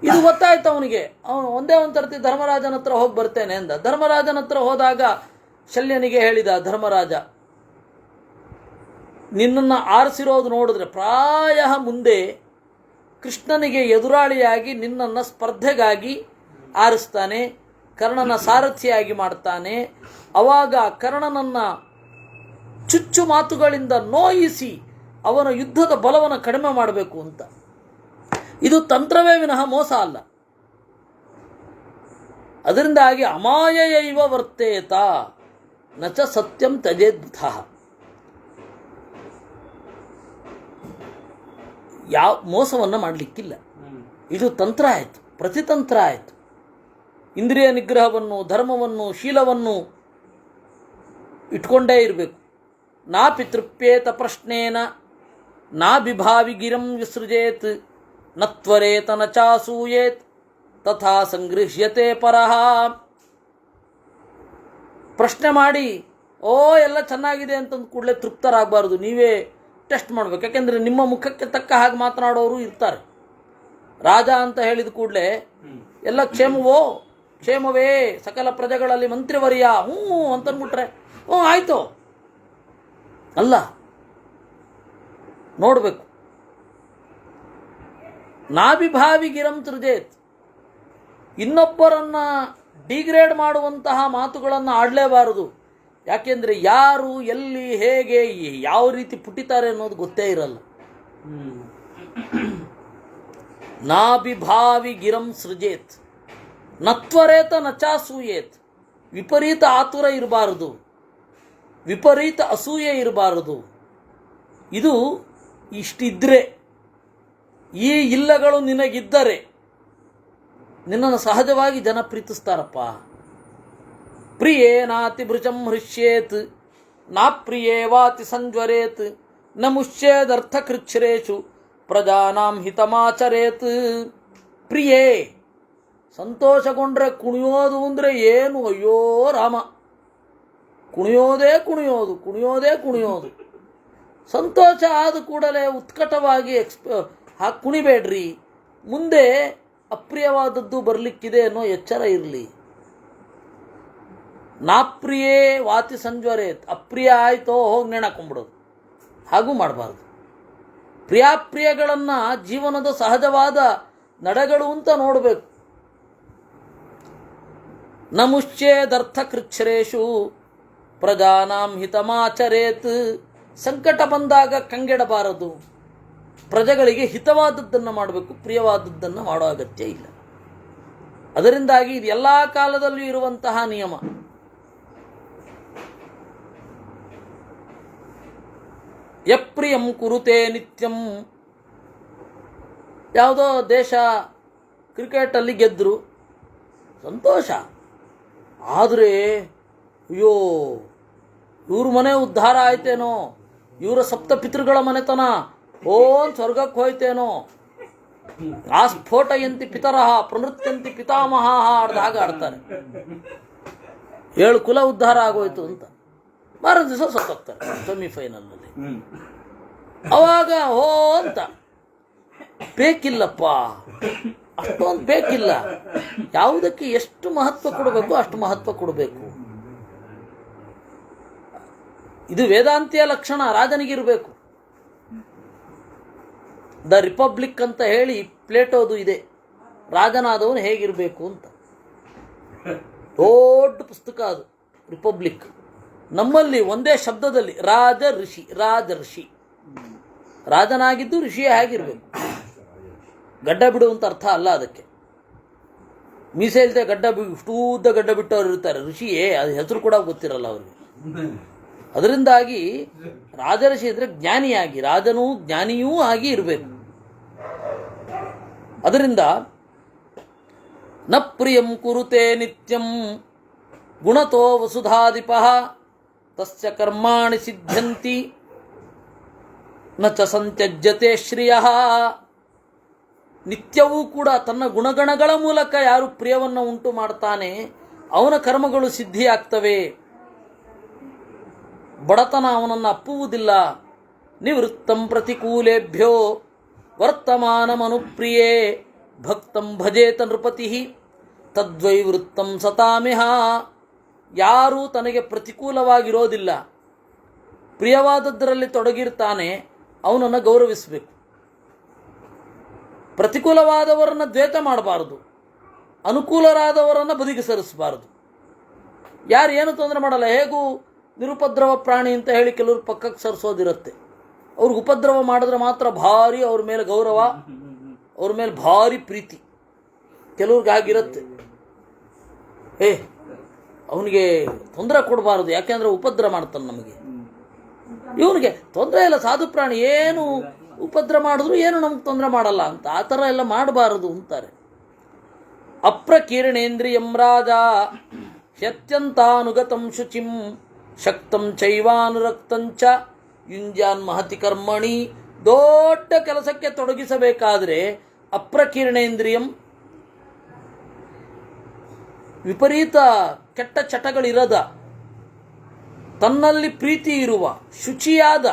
ಇದು ಗೊತ್ತಾಯ್ತು ಅವನಿಗೆ. ಅವನು ಒಂದೇ ಒಂದು ಸರ್ತಿ ಧರ್ಮರಾಜನ ಹತ್ರ ಹೋಗಿ ಬರ್ತೇನೆ ಅಂದ. ಧರ್ಮರಾಜನ ಹತ್ರ ಹೋದಾಗ ಶಲ್ಯನಿಗೆ ಹೇಳಿದ ಧರ್ಮರಾಜ, ನಿನ್ನನ್ನು ಆರಿಸಿರೋದು ನೋಡಿದ್ರೆ ಪ್ರಾಯ ಮುಂದೆ ಕೃಷ್ಣನಿಗೆ ಎದುರಾಳಿಯಾಗಿ ನಿನ್ನನ್ನು ಸ್ಪರ್ಧೆಗಾಗಿ ಆರಿಸ್ತಾನೆ, ಕರ್ಣನ ಸಾರಥಿಯಾಗಿ ಮಾಡ್ತಾನೆ. ಅವಾಗ ಕರ್ಣನನ್ನು ಚುಚ್ಚು ಮಾತುಗಳಿಂದ ನೋಯಿಸಿ ಅವನ ಯುದ್ಧದ ಬಲವನ್ನು ಕಡಿಮೆ ಮಾಡಬೇಕು ಅಂತ. ಇದು ತಂತ್ರವೇ ವಿನಃ ಮೋಸ ಅಲ್ಲ. ಅದರಿಂದಾಗಿ ಅಮಾಯಯೈವ ವರ್ತೇತ ನಚ ಸತ್ಯಂ ತ್ಯಜೇದ್ಬುಧ. ಯಾವ ಮೋಸವನ್ನು ಮಾಡಲಿಕ್ಕಿಲ್ಲ. ಇದು ತಂತ್ರ ಆಯಿತು, ಪ್ರತಿತಂತ್ರ ಆಯಿತು. ಇಂದ್ರಿಯ ನಿಗ್ರಹವನ್ನು, ಧರ್ಮವನ್ನು, ಶೀಲವನ್ನು ಇಟ್ಕೊಂಡೇ ಇರಬೇಕು. ನಾ ಪಿತೃಪ್ಯೇತ ಪ್ರಶ್ನೇನ ನಾ ಬಿಭಾವಿ ಗಿರಂ ವಿಸೃಜೇತ್ ನತ್ವರೇತ ನ ಚಾಸೂಯೇತ್ ತಥಾ ಸಂಗೃಹ್ಯತೆ ಪರಹ. ಪ್ರಶ್ನೆ ಮಾಡಿ ಎಲ್ಲ ಚೆನ್ನಾಗಿದೆ ಅಂತಂದು ಕೂಡಲೇ ತೃಪ್ತರಾಗಬಾರ್ದು. ನೀವೇ ಟೆಸ್ಟ್ ಮಾಡಬೇಕು. ಯಾಕೆಂದರೆ ನಿಮ್ಮ ಮುಖಕ್ಕೆ ತಕ್ಕ ಹಾಗೆ ಮಾತನಾಡೋರು ಇರ್ತಾರೆ. ರಾಜ ಅಂತ ಹೇಳಿದ ಕೂಡಲೇ ಎಲ್ಲ ಕ್ಷೇಮವೇ ಸಕಲ ಪ್ರಜೆಗಳಲ್ಲಿ ಮಂತ್ರಿವರ್ಯ ಅಂತಂದ್ಬಿಟ್ರೆ ಆಯಿತು ಅಲ್ಲ. ನೋಡಬೇಕು. ನಾಭಿಭಾವಿ ಗಿರಂ ಸೃಜೇತ್. ಇನ್ನೊಬ್ಬರನ್ನ ಡಿಗ್ರೇಡ್ ಮಾಡುವಂತಹ ಮಾತುಗಳನ್ನು ಆಡಲೇಬಾರದು. ಯಾಕೆಂದರೆ ಯಾರು ಎಲ್ಲಿ ಹೇಗೆ ಯಾವ ರೀತಿ ಪುಟಿತಾರೆ ಅನ್ನೋದು ಗೊತ್ತೇ ಇರಲ್ಲ. ನಾಭಿಭಾವಿ ಗಿರಂ ಸೃಜೇತ್ ನತ್ವರೇತ ನಚಾಸೂಯೇತ್. ವಿಪರೀತ ಆತುರ ಇರಬಾರದು, ವಿಪರೀತ ಅಸೂಯೆ ಇರಬಾರದು. ಇದು ಇಷ್ಟಿದ್ರೆ, ಈ ಇಲ್ಲಗಳು ನಿನಗಿದ್ದರೆ ನಿನ್ನನ್ನು ಸಹಜವಾಗಿ ಜನ ಪ್ರೀತಿಸ್ತಾರಪ್ಪ. ಪ್ರಿಯೇ ನಾತಿ ಭೃಜಂ ಹೃಷ್ಯೇತ್ ನಾ ಪ್ರಿಯೇ ವಾತಿ ಸಂಜ್ವರೇತ್ ನ ಮುಷ್ಯೇದರ್ಥ ಕೃಚ್ಛ್ರೇಷು ಪ್ರಜಾನಾಂ ಹಿತಮಾಚರೇತ್. ಪ್ರಿಯೇ, ಸಂತೋಷಗೊಂಡ್ರೆ ಕುಣಿಯೋದು ಅಂದರೆ ಏನು? ಅಯ್ಯೋ ರಾಮ, ಕುಣಿಯೋದೇ ಕುಣಿಯೋದು, ಕುಣಿಯೋದೇ ಕುಣಿಯೋದು. ಸಂತೋಷ ಆದ ಕೂಡಲೇ ಉತ್ಕಟವಾಗಿ ಕುಣಿಬೇಡ್ರಿ. ಮುಂದೆ ಅಪ್ರಿಯವಾದದ್ದು ಬರಲಿಕ್ಕಿದೆ ಅನ್ನೋ ಎಚ್ಚರ ಇರಲಿ. ನಾಪ್ರಿಯೇ ವಾತಿ ಸಂಜ್ವರೇತ್. ಅಪ್ರಿಯ ಆಯಿತೋ ಹೋಗಿ ನೆಣಕೊಂಬಿಡೋದು, ಹಾಗೂ ಮಾಡಬಾರ್ದು. ಪ್ರಿಯಾಪ್ರಿಯಗಳನ್ನು ಜೀವನದ ಸಹಜವಾದ ನಡೆಗಳು ಅಂತ ನೋಡಬೇಕು. ನಮುಶ್ಚೇದರ್ಥ ಕೃಚ್ಛ್ರೇಷು ಪ್ರಜಾನಾಂ ಹಿತಮಾಚರೇತ್. ಸಂಕಟ ಬಂದಾಗ ಕಂಗೆಡಬಾರದು. ಪ್ರಜೆಗಳಿಗೆ ಹಿತವಾದದ್ದನ್ನು ಮಾಡಬೇಕು, ಪ್ರಿಯವಾದದ್ದನ್ನು ಮಾಡೋ ಅಗತ್ಯ ಇಲ್ಲ. ಅದರಿಂದಾಗಿ ಇದು ಎಲ್ಲ ಕಾಲದಲ್ಲೂ ಇರುವಂತಹ ನಿಯಮ. ಯಪ್ರಿಯಂ ಕುರುತೆ ನಿತ್ಯಂ. ಯಾವುದೋ ದೇಶ ಕ್ರಿಕೆಟಲ್ಲಿ ಗೆದ್ದರು, ಸಂತೋಷ. ಆದರೆ ಅಯ್ಯೋ, ಇವ್ರ ಮನೆ ಉದ್ಧಾರ ಆಯ್ತೇನೋ, ಇವರ ಸಪ್ತಪಿತೃಗಳ ಮನೆತನ ಸ್ವರ್ಗಕ್ಕೆ ಹೋಯ್ತೇನೋ, ಆ ಸ್ಫೋಟಯಂತಿ ಪಿತರಹ ಪ್ರನೃತ್ಯಂತಿ ಪಿತಾಮಹ ಆಡ್ದಾಗ ಆಡ್ತಾರೆ. 7 ಕುಲ ಉದ್ಧಾರ ಆಗೋಯ್ತು ಅಂತ. ಮಾರನೇ ದಿವಸ ಸತ್ತೋಗ್ತಾರೆ ಸೆಮಿಫೈನಲ್ನಲ್ಲಿ. ಅವಾಗ ಅಂತ ಬೇಕಿಲ್ಲಪ್ಪ, ಅಷ್ಟೊಂದು ಬೇಕಿಲ್ಲ. ಯಾವುದಕ್ಕೆ ಎಷ್ಟು ಮಹತ್ವ ಕೊಡಬೇಕು ಅಷ್ಟು ಮಹತ್ವ ಕೊಡಬೇಕು. ಇದು ವೇದಾಂತಿಯ ಲಕ್ಷಣ ರಾಜನಿಗಿರಬೇಕು. ದ ರಿಪಬ್ಲಿಕ್ ಅಂತ ಹೇಳಿ ಪ್ಲೇಟೋದು ಇದೆ, ರಾಜನಾದವನು ಹೇಗಿರಬೇಕು ಅಂತ. ದೊಡ್ಡ ಪುಸ್ತಕ ಅದು, ರಿಪಬ್ಲಿಕ್. ನಮ್ಮಲ್ಲಿ ಒಂದೇ ಶಬ್ದದಲ್ಲಿ ರಾಜ ಋಷಿ, ರಾಜಋಷಿ. ರಾಜನಾಗಿದ್ದು ಋಷಿಯೇ ಹೇಗಿರಬೇಕು. ಗಡ್ಡ ಬಿಡುವಂತ ಅರ್ಥ ಅಲ್ಲ ಅದಕ್ಕೆ. ಮೀಸೆ ಇಲ್ಲದೆ ಇಷ್ಟೂದ್ದ ಗಡ್ಡ ಬಿಟ್ಟವ್ರು ಇರ್ತಾರೆ, ಋಷಿಯೇ ಅದು ಹೆಸರು ಕೂಡ ಗೊತ್ತಿರಲ್ಲ ಅವರಿಗೆ. ಅದರಿಂದಾಗಿ ರಾಜಋಷಿ ಅಂದರೆ ಜ್ಞಾನಿಯಾಗಿ, ರಾಜನೂ ಜ್ಞಾನಿಯೂ ಆಗಿ ಇರಬೇಕು. ಅದರಿಂದ ನ ಪ್ರಿಯಂ ಕುರುತೆ ನಿತ್ಯಂ ಗುಣತೋ ವಸುಧಾಧಿಪಃ ತಸ್ಯ ಕರ್ಮಾಣಿ ಸಿದ್ಧ್ಯಂತಿ ನ ಚ ಸಂತ್ಯಜ್ಯತೆ ಶ್ರಿಯಃ. ನಿತ್ಯವೂ ಕೂಡ ತನ್ನ ಗುಣಗಣಗಳ ಮೂಲಕ ಯಾರು ಪ್ರಿಯವನ್ನು ಉಂಟು ಮಾಡ್ತಾನೆ ಅವನ ಕರ್ಮಗಳು ಸಿದ್ಧಿಯಾಗ್ತವೆ. ಬಡತನ ಅವನನ್ನು ಅಪ್ಪುವುದಿಲ್ಲ. ನಿವೃತ್ತಂ ಪ್ರತಿಕೂಲೇಭ್ಯೋ ವರ್ತಮಾನಮನುಪ್ರಿಯೇ ಭಕ್ತಂ ಭಜೇತ ನೃಪತಿ ತದ್ವೈವೃತ್ತಂ ಸತಾಮಿಹ. ಯಾರು ತನಗೆ ಪ್ರತಿಕೂಲವಾಗಿರೋದಿಲ್ಲ, ಪ್ರಿಯವಾದದ್ದರಲ್ಲಿ ತೊಡಗಿರ್ತಾನೆ, ಅವನನ್ನು ಗೌರವಿಸಬೇಕು. ಪ್ರತಿಕೂಲವಾದವರನ್ನು ದ್ವೇಷ ಮಾಡಬಾರದು, ಅನುಕೂಲರಾದವರನ್ನು ಬದಿಗೆ ಸರಿಸಬಾರದು. ಯಾರು ಏನು ತೊಂದರೆ ಮಾಡಲ್ಲ, ಹೇಗೂ ನಿರುಪದ್ರವ ಪ್ರಾಣಿ ಅಂತ ಹೇಳಿ ಕೆಲವರು ಪಕ್ಕಕ್ಕೆ ಸರಿಸೋದಿರುತ್ತೆ. ಅವ್ರಿಗೆ ಉಪದ್ರವ ಮಾಡಿದ್ರೆ ಮಾತ್ರ ಭಾರಿ ಅವ್ರ ಮೇಲೆ ಗೌರವ, ಅವ್ರ ಮೇಲೆ ಭಾರಿ ಪ್ರೀತಿ. ಕೆಲವ್ರಿಗೆ ಆಗಿರುತ್ತೆ, ಅವನಿಗೆ ತೊಂದರೆ ಕೊಡಬಾರದು, ಯಾಕೆಂದರೆ ಉಪದ್ರ ಮಾಡ್ತಾನೆ ನಮಗೆ. ಇವನಿಗೆ ತೊಂದರೆ ಇಲ್ಲ, ಸಾಧು ಪ್ರಾಣಿ, ಏನು ಉಪದ್ರ ಮಾಡಿದ್ರು ಏನು ನಮ್ಗೆ ತೊಂದರೆ ಮಾಡಲ್ಲ ಅಂತ. ಆ ಥರ ಎಲ್ಲ ಮಾಡಬಾರದು ಅಂತಾರೆ. ಅಪ್ರಕೀರ್ಣೇಂದ್ರಿಯಂ ರಾಜ ಹ್ಯತ್ಯಂತಾನುಗತಂ ಶುಚಿಂ ಶಕ್ತಂ ಚೈವಾನುರಕ್ತಂಚ ಯುಂಜಾನ್ ಮಹತಿ ಕರ್ಮಣಿ. ದೊಡ್ಡ ಕೆಲಸಕ್ಕೆ ತೊಡಗಿಸಬೇಕಾದ್ರೆ ಅಪ್ರಕೀರ್ಣೇಂದ್ರಿಯಂ, ವಿಪರೀತ ಕೆಟ್ಟ ಚಟಗಳಿರದ, ತನ್ನಲ್ಲಿ ಪ್ರೀತಿ ಇರುವ, ಶುಚಿಯಾದ,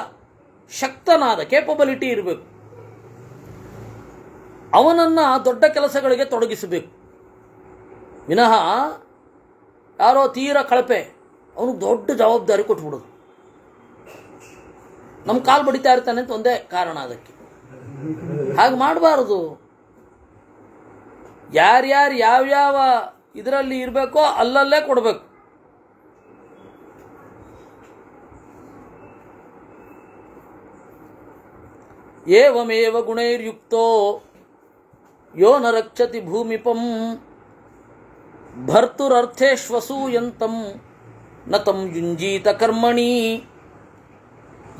ಶಕ್ತನಾದ, ಕೇಪಬಿಲಿಟಿ ಇರಬೇಕು. ಅವನನ್ನು ದೊಡ್ಡ ಕೆಲಸಗಳಿಗೆ ತೊಡಗಿಸಬೇಕು. ವಿನಃ ಯಾರೋ ತೀರ ಕಳಪೆ, ಅವನಿಗೆ ದೊಡ್ಡ ಜವಾಬ್ದಾರಿ ಕೊಟ್ಬಿಡೋದು. ನಮ್ಮ ಕಾಲು ಬಡಿತಾ ಇರ್ತಾನೆ ಅಂತ ಒಂದೇ ಕಾರಣ ಅದಕ್ಕೆ. ಹಾಗೆ ಮಾಡಬಾರದು. ಯಾರ್ಯಾರು ಯಾವ್ಯಾವ ಇದರಲ್ಲಿ ಇರಬೇಕೋ ಅಲ್ಲಲ್ಲೇ ಕೊಡಬೇಕು. ಏವಮೇವ ಗುಣೈರ್ಯುಕ್ತೋ ಯೋ ನ ರಕ್ಷತಿ ಭೂಮಿಪಂ ಭರ್ತುರರ್ಥೇಶ್ವಸೂಯಂತಂ ನ ತಂ ಯುಂಜೀತ ಕರ್ಮಣಿ.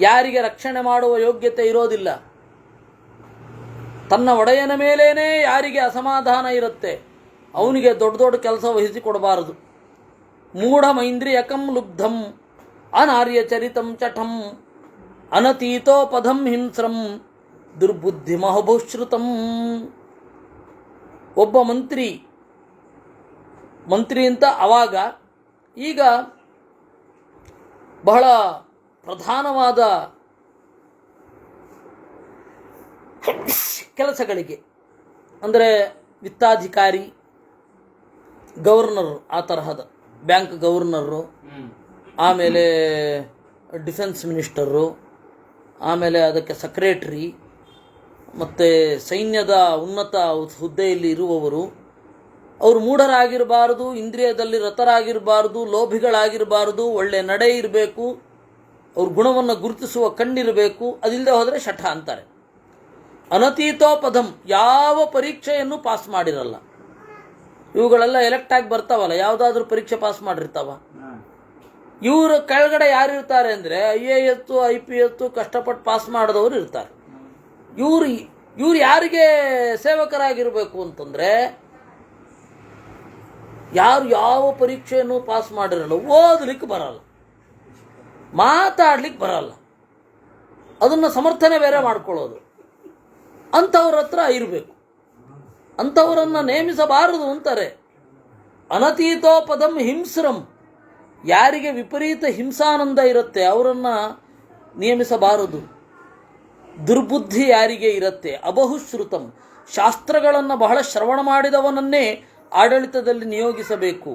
ಯಾರಿಗೆ ರಕ್ಷಣೆ ಮಾಡುವ ಯೋಗ್ಯತೆ ಇರೋದಿಲ್ಲ, ತನ್ನ ಒಡೆಯನ ಮೇಲೇನೇ ಯಾರಿಗೆ ಅಸಮಾಧಾನ ಇರುತ್ತೆ, ಅವನಿಗೆ ದೊಡ್ಡ ದೊಡ್ಡ ಕೆಲಸ ವಹಿಸಿಕೊಡಬಾರದು. ಮೂಢಮೈಂದ್ರಿಯಕಂ ಲುಬ್ಧಂ ಅನಾರ್ಯಚರಿತಂ ಚಠಂ ಅನತೀತೋಪಧಂ ಹಿಂಸ್ರಂ ದುರ್ಬುದ್ಧಿಮಹಭೂಶ್ರುತಂ. ಒಬ್ಬ ಮಂತ್ರಿ ಅಂತ ಆವಾಗ, ಈಗ ಬಹಳ ಪ್ರಧಾನವಾದ ಕೆಲಸಗಳಿಗೆ ಅಂದರೆ ವಿತ್ತಾಧಿಕಾರಿ, ಗವರ್ನರ್, ಆ ತರಹದ ಬ್ಯಾಂಕ್ ಗವರ್ನರು, ಆಮೇಲೆ ಡಿಫೆನ್ಸ್ ಮಿನಿಸ್ಟರು, ಆಮೇಲೆ ಅದಕ್ಕೆ ಸೆಕ್ರೆಟರಿ, ಮತ್ತು ಸೈನ್ಯದ ಉನ್ನತ ಹುದ್ದೆಯಲ್ಲಿ ಇರುವವರು, ಅವರು ಮೂಢರಾಗಿರಬಾರದು, ಇಂದ್ರಿಯದಲ್ಲಿ ರತರಾಗಿರಬಾರದು, ಲೋಭಿಗಳಾಗಿರಬಾರದು, ಒಳ್ಳೆ ನಡೆ ಇರಬೇಕು, ಅವ್ರ ಗುಣವನ್ನು ಗುರುತಿಸುವ ಕಣ್ಣಿರಬೇಕು. ಅದಿಲ್ಲದೆ ಹೋದರೆ ಶಠ ಅಂತಾರೆ. ಅನತೀತೋಪಧಂ, ಯಾವ ಪರೀಕ್ಷೆಯನ್ನು ಪಾಸ್ ಮಾಡಿರಲ್ಲ. ಇವುಗಳೆಲ್ಲ ಎಲೆಕ್ಟ್ ಆಗಿ ಬರ್ತಾವಲ್ಲ, ಯಾವುದಾದ್ರೂ ಪರೀಕ್ಷೆ ಪಾಸ್ ಮಾಡಿರ್ತಾವ. ಇವರು ಕೆಳಗಡೆ ಯಾರಿರ್ತಾರೆ ಅಂದರೆ IAS IPS ಕಷ್ಟಪಟ್ಟು ಪಾಸ್ ಮಾಡಿದವರು ಇರ್ತಾರೆ. ಇವ್ರು ಯಾರಿಗೆ ಸೇವಕರಾಗಿರಬೇಕು ಅಂತಂದರೆ ಯಾರು ಯಾವ ಪರೀಕ್ಷೆಯನ್ನು ಪಾಸ್ ಮಾಡಿರಲ್ಲ, ಓದಲಿಕ್ಕೆ ಬರಲ್ಲ, ಮಾತಾಡ್ಲಿಕ್ಕೆ ಬರಲ್ಲ, ಅದನ್ನು ಸಮರ್ಥನೆ ಬೇರೆ ಮಾಡ್ಕೊಳ್ಳೋದು, ಅಂಥವ್ರ ಹತ್ರ ಇರಬೇಕು. ಅಂಥವರನ್ನು ನೇಮಿಸಬಾರದು ಅಂತಾರೆ. ಅನತೀತೋಪದಂ ಹಿಂಸ್ರಂ, ಯಾರಿಗೆ ವಿಪರೀತ ಹಿಂಸಾನಂದ ಇರುತ್ತೆ ಅವರನ್ನು ನೇಮಿಸಬಾರದು. ದುರ್ಬುದ್ಧಿ ಯಾರಿಗೆ ಇರುತ್ತೆ, ಅಬಹುಶ್ರುತಂ, ಶಾಸ್ತ್ರಗಳನ್ನು ಬಹಳ ಶ್ರವಣ ಮಾಡಿದವನನ್ನೇ ಆಡಳಿತದಲ್ಲಿ ನಿಯೋಗಿಸಬೇಕು.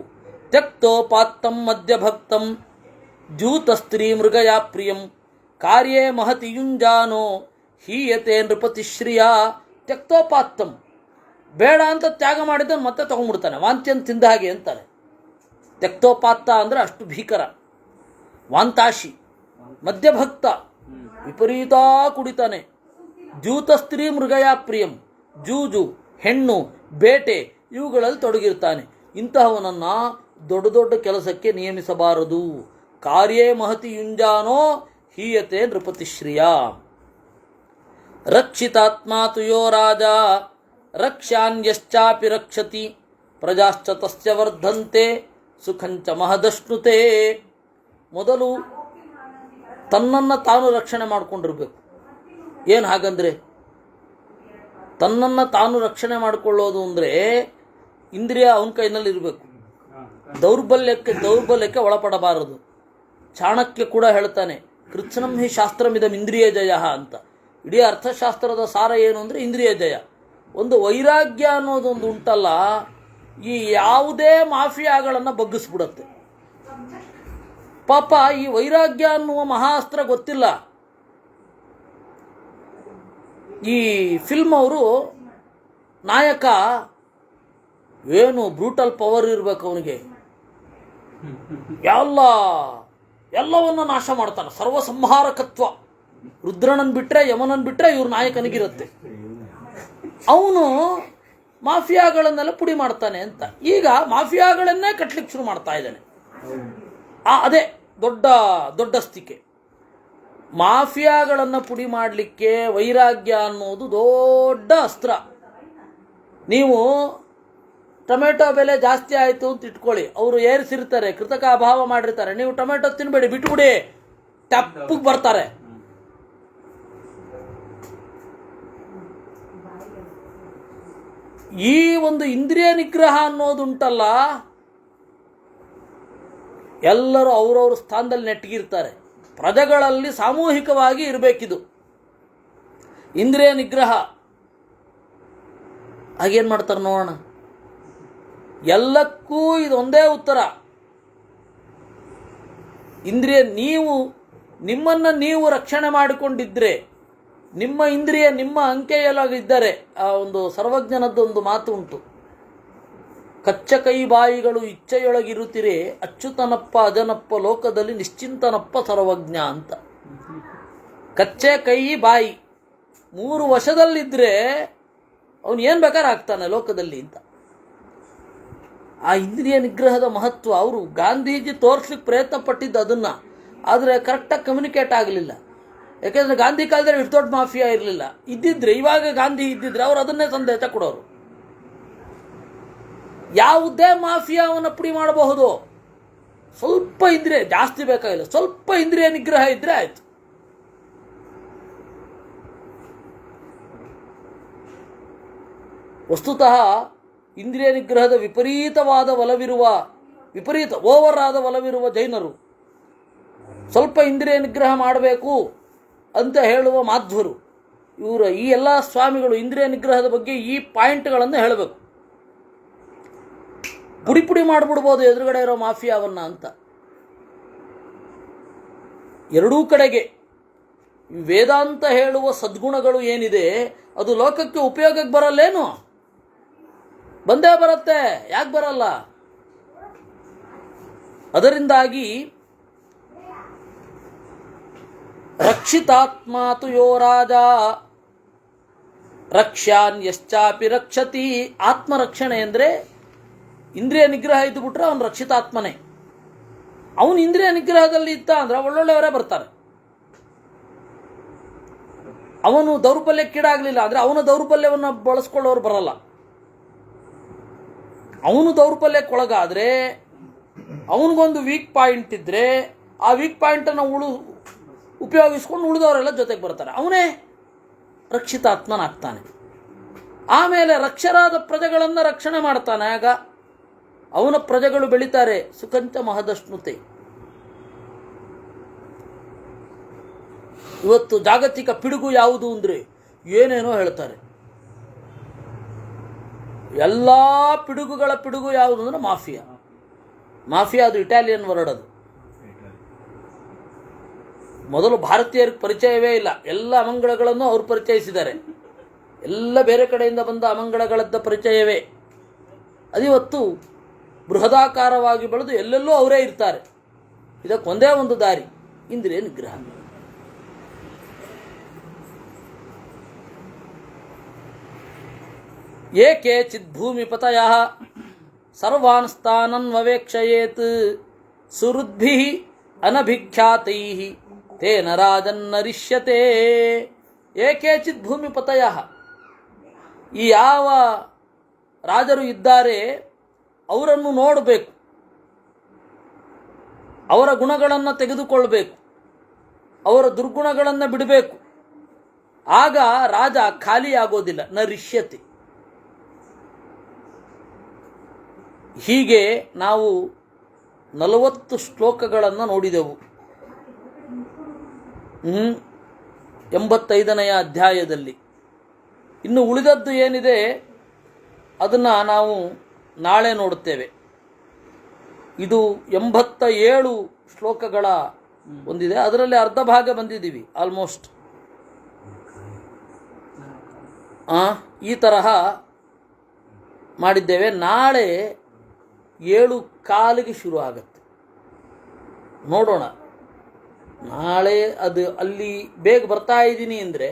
ತ್ಯಕ್ತೋಪಾತ್ತಂ ಮಧ್ಯಭಕ್ತಂ ಜೂತಸ್ತ್ರೀ ಮೃಗಯಾ ಪ್ರಿಯಂ ಕಾರ್ಯೇ ಮಹತಿ ಯುಂಜಾನೋ ಹೀಯತೆ ನೃಪತಿಶ್ರಿಯ. ತ್ಯಕ್ತೋಪಾತ್ತಂ, ಬೇಡ ಅಂತ ತ್ಯಾಗ ಮಾಡಿದ ಮತ್ತೆ ತಗೊಂಡ್ಬಿಡ್ತಾನೆ, ವಾಂತ್ಯಂತ ತಿಂದ ಹಾಗೆ ಅಂತಾರೆ. ತ್ಯಕ್ತೋಪಾತ್ತ ಅಂದರೆ ಅಷ್ಟು ಭೀಕರ. ವಾಂತಾಶಿ, ಮಧ್ಯಭಕ್ತ, ವಿಪರೀತ ಕುಡಿತಾನೆ. ಜೂತಸ್ತ್ರೀ ಮೃಗಯಾ ಪ್ರಿಯಂ, ಜೂಜು, ಹೆಣ್ಣು, ಬೇಟೆ ಇವುಗಳಲ್ಲಿ ತೊಡಗಿರ್ತಾನೆ. ಇಂತಹವನನ್ನು ದೊಡ್ಡ ದೊಡ್ಡ ಕೆಲಸಕ್ಕೆ ನಿಯಮಿಸಬಾರದು. ಕಾರ್ಯೇ ಮಹತಿ ಯುಂಜಾನೋ ಹೀಯತೆ ನೃಪತಿಶ್ರಿಯ. ರಕ್ಷಿತಾತ್ಮಾ ತು ಯೋ ರಾಜ ರಕ್ಷ್ಯಾನ್ಯಶ್ಚಾಪಿ ರಕ್ಷತಿ ಪ್ರಜಾಶ್ಚ ತಸ್ಯ ವರ್ಧಂತೆ ಸುಖಂಚ ಮಹದಶ್ನುತೆ. ಮೊದಲು ತನ್ನನ್ನು ತಾನು ರಕ್ಷಣೆ ಮಾಡಿಕೊಂಡಿರ್ಬೇಕು. ಏನು ಹಾಗಂದರೆ, ತನ್ನನ್ನು ತಾನು ರಕ್ಷಣೆ ಮಾಡಿಕೊಳ್ಳೋದು ಅಂದರೆ ಇಂದ್ರಿಯ ಅವನ ಕೈನಲ್ಲಿ ಇರಬೇಕು. ದೌರ್ಬಲ್ಯಕ್ಕೆ ಒಳಪಡಬಾರದು. ಚಾಣಕ್ಯ ಕೂಡ ಹೇಳ್ತಾನೆ, ಕೃತ್ಸನಂ ಹಿ ಶಾಸ್ತ್ರಮಿದಂ ಇಂದ್ರಿಯ ಜಯ ಅಂತ. ಇಡೀ ಅರ್ಥಶಾಸ್ತ್ರದ ಸಾರ ಏನು ಅಂದರೆ ಇಂದ್ರಿಯ ಜಯ. ಒಂದು ವೈರಾಗ್ಯ ಅನ್ನೋದೊಂದು ಉಂಟಲ್ಲ, ಈ ಯಾವುದೇ ಮಾಫಿಯಾಗಳನ್ನು ಬಗ್ಗಿಸ್ಬಿಡುತ್ತೆ. ಪಾಪ ಈ ವೈರಾಗ್ಯ ಅನ್ನುವ ಮಹಾಸ್ತ್ರ ಗೊತ್ತಿಲ್ಲ. ಈ ಫಿಲ್ಮ್ ಅವರು ನಾಯಕ ಏನು ಬ್ರೂಟಲ್ ಪವರ್ ಇರಬೇಕು ಅವನಿಗೆ, ಎಲ್ಲವನ್ನು ನಾಶ ಮಾಡ್ತಾನೆ, ಸರ್ವಸಂಹಾರಕತ್ವ. ರುದ್ರನನ್ನು ಬಿಟ್ಟರೆ ಯಮನನ್ನು ಬಿಟ್ಟರೆ ಇವ್ರ ನಾಯಕನಿಗಿರುತ್ತೆ. ಅವನು ಮಾಫಿಯಾಗಳನ್ನೆಲ್ಲ ಪುಡಿ ಮಾಡ್ತಾನೆ ಅಂತ ಈಗ ಮಾಫಿಯಾಗಳನ್ನೇ ಕಟ್ಲಿಕ್ಕೆ ಶುರು ಮಾಡ್ತಾ ಇದ್ದಾನೆ. ಅದೇ ದೊಡ್ಡಸ್ತಿಕೆ. ಮಾಫಿಯಾಗಳನ್ನು ಪುಡಿ ಮಾಡಲಿಕ್ಕೆ ವೈರಾಗ್ಯ ಅನ್ನೋದು ದೊಡ್ಡ ಅಸ್ತ್ರ. ನೀವು ಟೊಮೆಟೊ ಬೆಲೆ ಜಾಸ್ತಿ ಆಯಿತು ಅಂತ ಇಟ್ಕೊಳ್ಳಿ, ಅವರು ಏರಿಸಿರ್ತಾರೆ, ಕೃತಕ ಅಭಾವ ಮಾಡಿರ್ತಾರೆ, ನೀವು ಟೊಮೆಟೊ ತಿನ್ಬೇಡಿ ಬಿಟ್ಬಿಡಿ, ಟಪ್ಪಿಗೆ ಬರ್ತಾರೆ. ಈ ಒಂದು ಇಂದ್ರಿಯ ನಿಗ್ರಹ ಅನ್ನೋದುಂಟಲ್ಲ, ಎಲ್ಲರೂ ಅವರವ್ರ ಸ್ಥಾನದಲ್ಲಿ ನೆಟ್ಟಗಿರ್ತಾರೆ. ಪ್ರಜೆಗಳಲ್ಲಿ ಸಾಮೂಹಿಕವಾಗಿ ಇರಬೇಕಿದು ಇಂದ್ರಿಯ ನಿಗ್ರಹ. ಹಾಗೇನು ಮಾಡ್ತಾರೆ ನೋಡೋಣ. ಎಲ್ಲಕ್ಕೂ ಇದೊಂದೇ ಉತ್ತರ. ಇಂದ್ರಿಯ, ನಿಮ್ಮನ್ನು ನೀವು ರಕ್ಷಣೆ ಮಾಡಿಕೊಂಡಿದ್ರೆ, ನಿಮ್ಮ ಇಂದ್ರಿಯ ನಿಮ್ಮ ಅಂಕೆಯೊಳಗಿದ್ದರೆ, ಆ ಒಂದು ಸರ್ವಜ್ಞನದ್ದೊಂದು ಮಾತು ಉಂಟು, ಕಚ್ಚ ಕೈ ಬಾಯಿಗಳು ಇಚ್ಛೆಯೊಳಗಿರುತ್ತಿರೆ ಅಚ್ಚುತನಪ್ಪ ಅಜನಪ್ಪ ಲೋಕದಲ್ಲಿ ನಿಶ್ಚಿಂತನಪ್ಪ ಸರ್ವಜ್ಞ ಅಂತ. ಕಚ್ಚೆ ಕೈ ಬಾಯಿ 3 ವಶದಲ್ಲಿದ್ದರೆ ಅವನು ಏನು ಬೇಕಾದ್ರೆ ಆಗ್ತಾನೆ ಲೋಕದಲ್ಲಿ ಅಂತ. ಆ ಇಂದ್ರಿಯ ನಿಗ್ರಹದ ಮಹತ್ವ ಅವರು ಗಾಂಧೀಜಿ ತೋರಿಸ್ಲಿಕ್ಕೆ ಪ್ರಯತ್ನ ಪಟ್ಟಿದ್ದು ಅದನ್ನು, ಆದರೆ ಕರೆಕ್ಟಾಗಿ ಕಮ್ಯುನಿಕೇಟ್ ಆಗಲಿಲ್ಲ. ಯಾಕೆಂದರೆ ಗಾಂಧಿ ಕಾಲದಲ್ಲಿ ಇಷ್ಟು ದೊಡ್ಡ ಮಾಫಿಯಾ ಇರಲಿಲ್ಲ. ಇದ್ದಿದ್ರೆ ಇವಾಗ ಗಾಂಧಿ ಇದ್ದಿದ್ರೆ ಅವರು ಅದನ್ನೇ ಸಂದೇಶ ಕೊಡೋರು. ಯಾವುದೇ ಮಾಫಿಯಾವನ್ನು ಪುಡಿ ಮಾಡಬಹುದು, ಸ್ವಲ್ಪ ಇಂದ್ರಿಯ, ಜಾಸ್ತಿ ಬೇಕಾಗಿಲ್ಲ, ಸ್ವಲ್ಪ ಇಂದ್ರಿಯ ನಿಗ್ರಹ ಇದ್ರೆ ಆಯ್ತು. ವಸ್ತುತಃ ಇಂದ್ರಿಯ ನಿಗ್ರಹದ ವಿಪರೀತವಾದ ಓವರ್ ಆದ ಒಲವಿರುವ ಜೈನರು, ಸ್ವಲ್ಪ ಇಂದ್ರಿಯ ನಿಗ್ರಹ ಮಾಡಬೇಕು ಅಂತ ಹೇಳುವ ಮಾಧ್ವರು, ಇವರ ಈ ಎಲ್ಲ ಸ್ವಾಮಿಗಳು ಇಂದ್ರಿಯ ನಿಗ್ರಹದ ಬಗ್ಗೆ ಈ ಪಾಯಿಂಟ್ಗಳನ್ನು ಹೇಳಬೇಕು. ಪುಡಿ ಮಾಡಿಬಿಡ್ಬೋದು ಎದುರುಗಡೆ ಇರೋ ಮಾಫಿಯಾವನ್ನ ಅಂತ. ಎರಡೂ ಕಡೆಗೆ ವೇದಾಂತ ಹೇಳುವ ಸದ್ಗುಣಗಳು ಏನಿದೆ ಅದು ಲೋಕಕ್ಕೆ ಉಪಯೋಗಕ್ಕೆ ಬರಲ್ಲೇನು? ಬಂದೇ ಬರುತ್ತೆ, ಯಾಕೆ ಬರಲ್ಲ? ಅದರಿಂದಾಗಿ ರಕ್ಷಿತಾತ್ಮಾತು ಯೋ ರಾಜ ರಕ್ಷ್ಯಾನ್ ಯಶ್ಚಾಪಿ ರಕ್ಷತಿ. ಆತ್ಮರಕ್ಷಣೆ ಅಂದರೆ ಇಂದ್ರಿಯ ನಿಗ್ರಹ ಇದ್ದು ಬಿಟ್ರೆ ಅವನು ರಕ್ಷಿತಾತ್ಮನೇ. ಅವನು ಇಂದ್ರಿಯ ನಿಗ್ರಹದಲ್ಲಿ ಇದ್ದ ಅಂದ್ರೆ ಒಳ್ಳೊಳ್ಳೆಯವರೇ ಬರ್ತಾರೆ. ಅವನು ದೌರ್ಬಲ್ಯಕ್ಕೀಡಾಗಲಿಲ್ಲ ಅಂದರೆ ಅವನ ದೌರ್ಬಲ್ಯವನ್ನು ಬಳಸ್ಕೊಳ್ಳೋರು ಬರಲ್ಲ. ಅವನು ದೌರ್ಬಲ್ಯಕ್ಕೊಳಗಾದರೆ ಅವನಿಗೊಂದು ವೀಕ್ ಪಾಯಿಂಟ್ ಇದ್ದರೆ ಆ ವೀಕ್ ಪಾಯಿಂಟನ್ನು ಉಪಯೋಗಿಸ್ಕೊಂಡು ಉಳಿದವರೆಲ್ಲ ಜೊತೆಗೆ ಬರ್ತಾರೆ. ಅವನೇ ರಕ್ಷಿತಾತ್ಮನಾಗ್ತಾನೆ. ಆಮೇಲೆ ರಕ್ಷರಾದ ಪ್ರಜೆಗಳನ್ನು ರಕ್ಷಣೆ ಮಾಡ್ತಾನೆ. ಆಗ ಅವನ ಪ್ರಜೆಗಳು ಬೆಳೀತಾರೆ. ಸುಖಂಚ ಮಹದಶ್ನುತೆ. ಇವತ್ತು ಜಾಗತಿಕ ಪಿಡುಗು ಯಾವುದು ಅಂದರೆ ಏನೇನೋ ಹೇಳ್ತಾರೆ. ಎಲ್ಲ ಪಿಡುಗುಗಳ ಪಿಡುಗು ಯಾವುದು ಅಂದರೆ ಮಾಫಿಯಾ. ಅದು ಇಟಾಲಿಯನ್ ವರ್ಡ್. ಅದು ಮೊದಲು ಭಾರತೀಯರಿಗೆ ಪರಿಚಯವೇ ಇಲ್ಲ. ಎಲ್ಲ ಅಮಂಗಳಗಳನ್ನು ಅವರು ಪರಿಚಯಿಸಿದ್ದಾರೆ. ಎಲ್ಲ ಬೇರೆ ಕಡೆಯಿಂದ ಬಂದ ಅಮಂಗಳಗಳದ್ದ ಪರಿಚಯವೇ. ಅದಿವತ್ತು ಬೃಹದಾಕಾರವಾಗಿ ಬೆಳೆದು ಎಲ್ಲೆಲ್ಲೂ ಅವರೇ ಇರ್ತಾರೆ. ಇದಕ್ಕೊಂದೇ ಒಂದು ದಾರಿ, ಇಂದ್ರಿಯ ನಿಗ್ರಹ. ಏಕೆ ಚಿದ್ಭೂಮಿಪತಯ ಸರ್ವಾನ್ ಸ್ಥಾನನ್ವವೇಕ್ಷಯೇತ್ ಸುಹೃದ್ಭಿಃ ಅನಭಿಖ್ಯಾತೈಃ ತೇನ ರಾಜನ್ನರಿಷ್ಯತೆ. ಏಕೆ ಚಿದ್ಭೂಮಿಪತಯ, ಈ ಯಾವ ರಾಜರು ಇದ್ದಾರೆ ಅವರನ್ನು ನೋಡಬೇಕು, ಅವರ ಗುಣಗಳನ್ನು ತೆಗೆದುಕೊಳ್ಬೇಕು, ಅವರ ದುರ್ಗುಣಗಳನ್ನು ಬಿಡಬೇಕು. ಆಗ ರಾಜ ಖಾಲಿಯಾಗೋದಿಲ್ಲ. ನರಿಷ್ಯತೆ. ಹೀಗೆ ನಾವು 40 ಶ್ಲೋಕಗಳನ್ನು ನೋಡಿದೆವು 85ನೇ ಅಧ್ಯಾಯದಲ್ಲಿ. ಇನ್ನು ಉಳಿದದ್ದು ಏನಿದೆ ಅದನ್ನು ನಾವು ನಾಳೆ ನೋಡುತ್ತೇವೆ. ಇದು 87 ಶ್ಲೋಕಗಳ ಒಂದಿದೆ. ಅದರಲ್ಲಿ ಅರ್ಧ ಭಾಗ ಬಂದಿದ್ದೀವಿ ಆಲ್ಮೋಸ್ಟ್. ಈ ತರಹ ಮಾಡಿದ್ದೇವೆ. ನಾಳೆ 7:15 ಶುರು ಆಗುತ್ತೆ. ನೋಡೋಣ. ನಾಳೆ ಅದು ಅಲ್ಲಿ ಬೇಗ ಬರ್ತಾ ಇದ್ದೀನಿ ಅಂದರೆ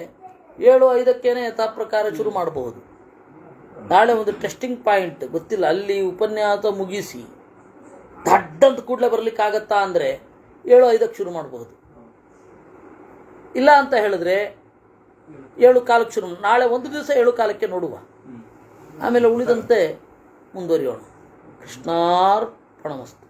7:05 ಯಥಾ ಪ್ರಕಾರ ಶುರು ಮಾಡಬಹುದು. ನಾಳೆ ಒಂದು ಟೆಸ್ಟಿಂಗ್ ಪಾಯಿಂಟ್, ಗೊತ್ತಿಲ್ಲ. ಅಲ್ಲಿ ಉಪನ್ಯಾಸ ಮುಗಿಸಿ ದಡ್ಡಂತ ಕೂಡಲೇ ಬರಲಿಕ್ಕಾಗತ್ತಾ ಅಂದರೆ 7:05 ಶುರು ಮಾಡಬಹುದು. ಇಲ್ಲ ಅಂತ ಹೇಳಿದ್ರೆ 7:15 ಶುರು. ನಾಳೆ ಒಂದು ದಿವಸ 7:15 ನೋಡುವ, ಆಮೇಲೆ ಉಳಿದಂತೆ ಮುಂದುವರಿಯೋಣ. ಕೃಷ್ಣಾರ್ಪಣಮಸ್ತು.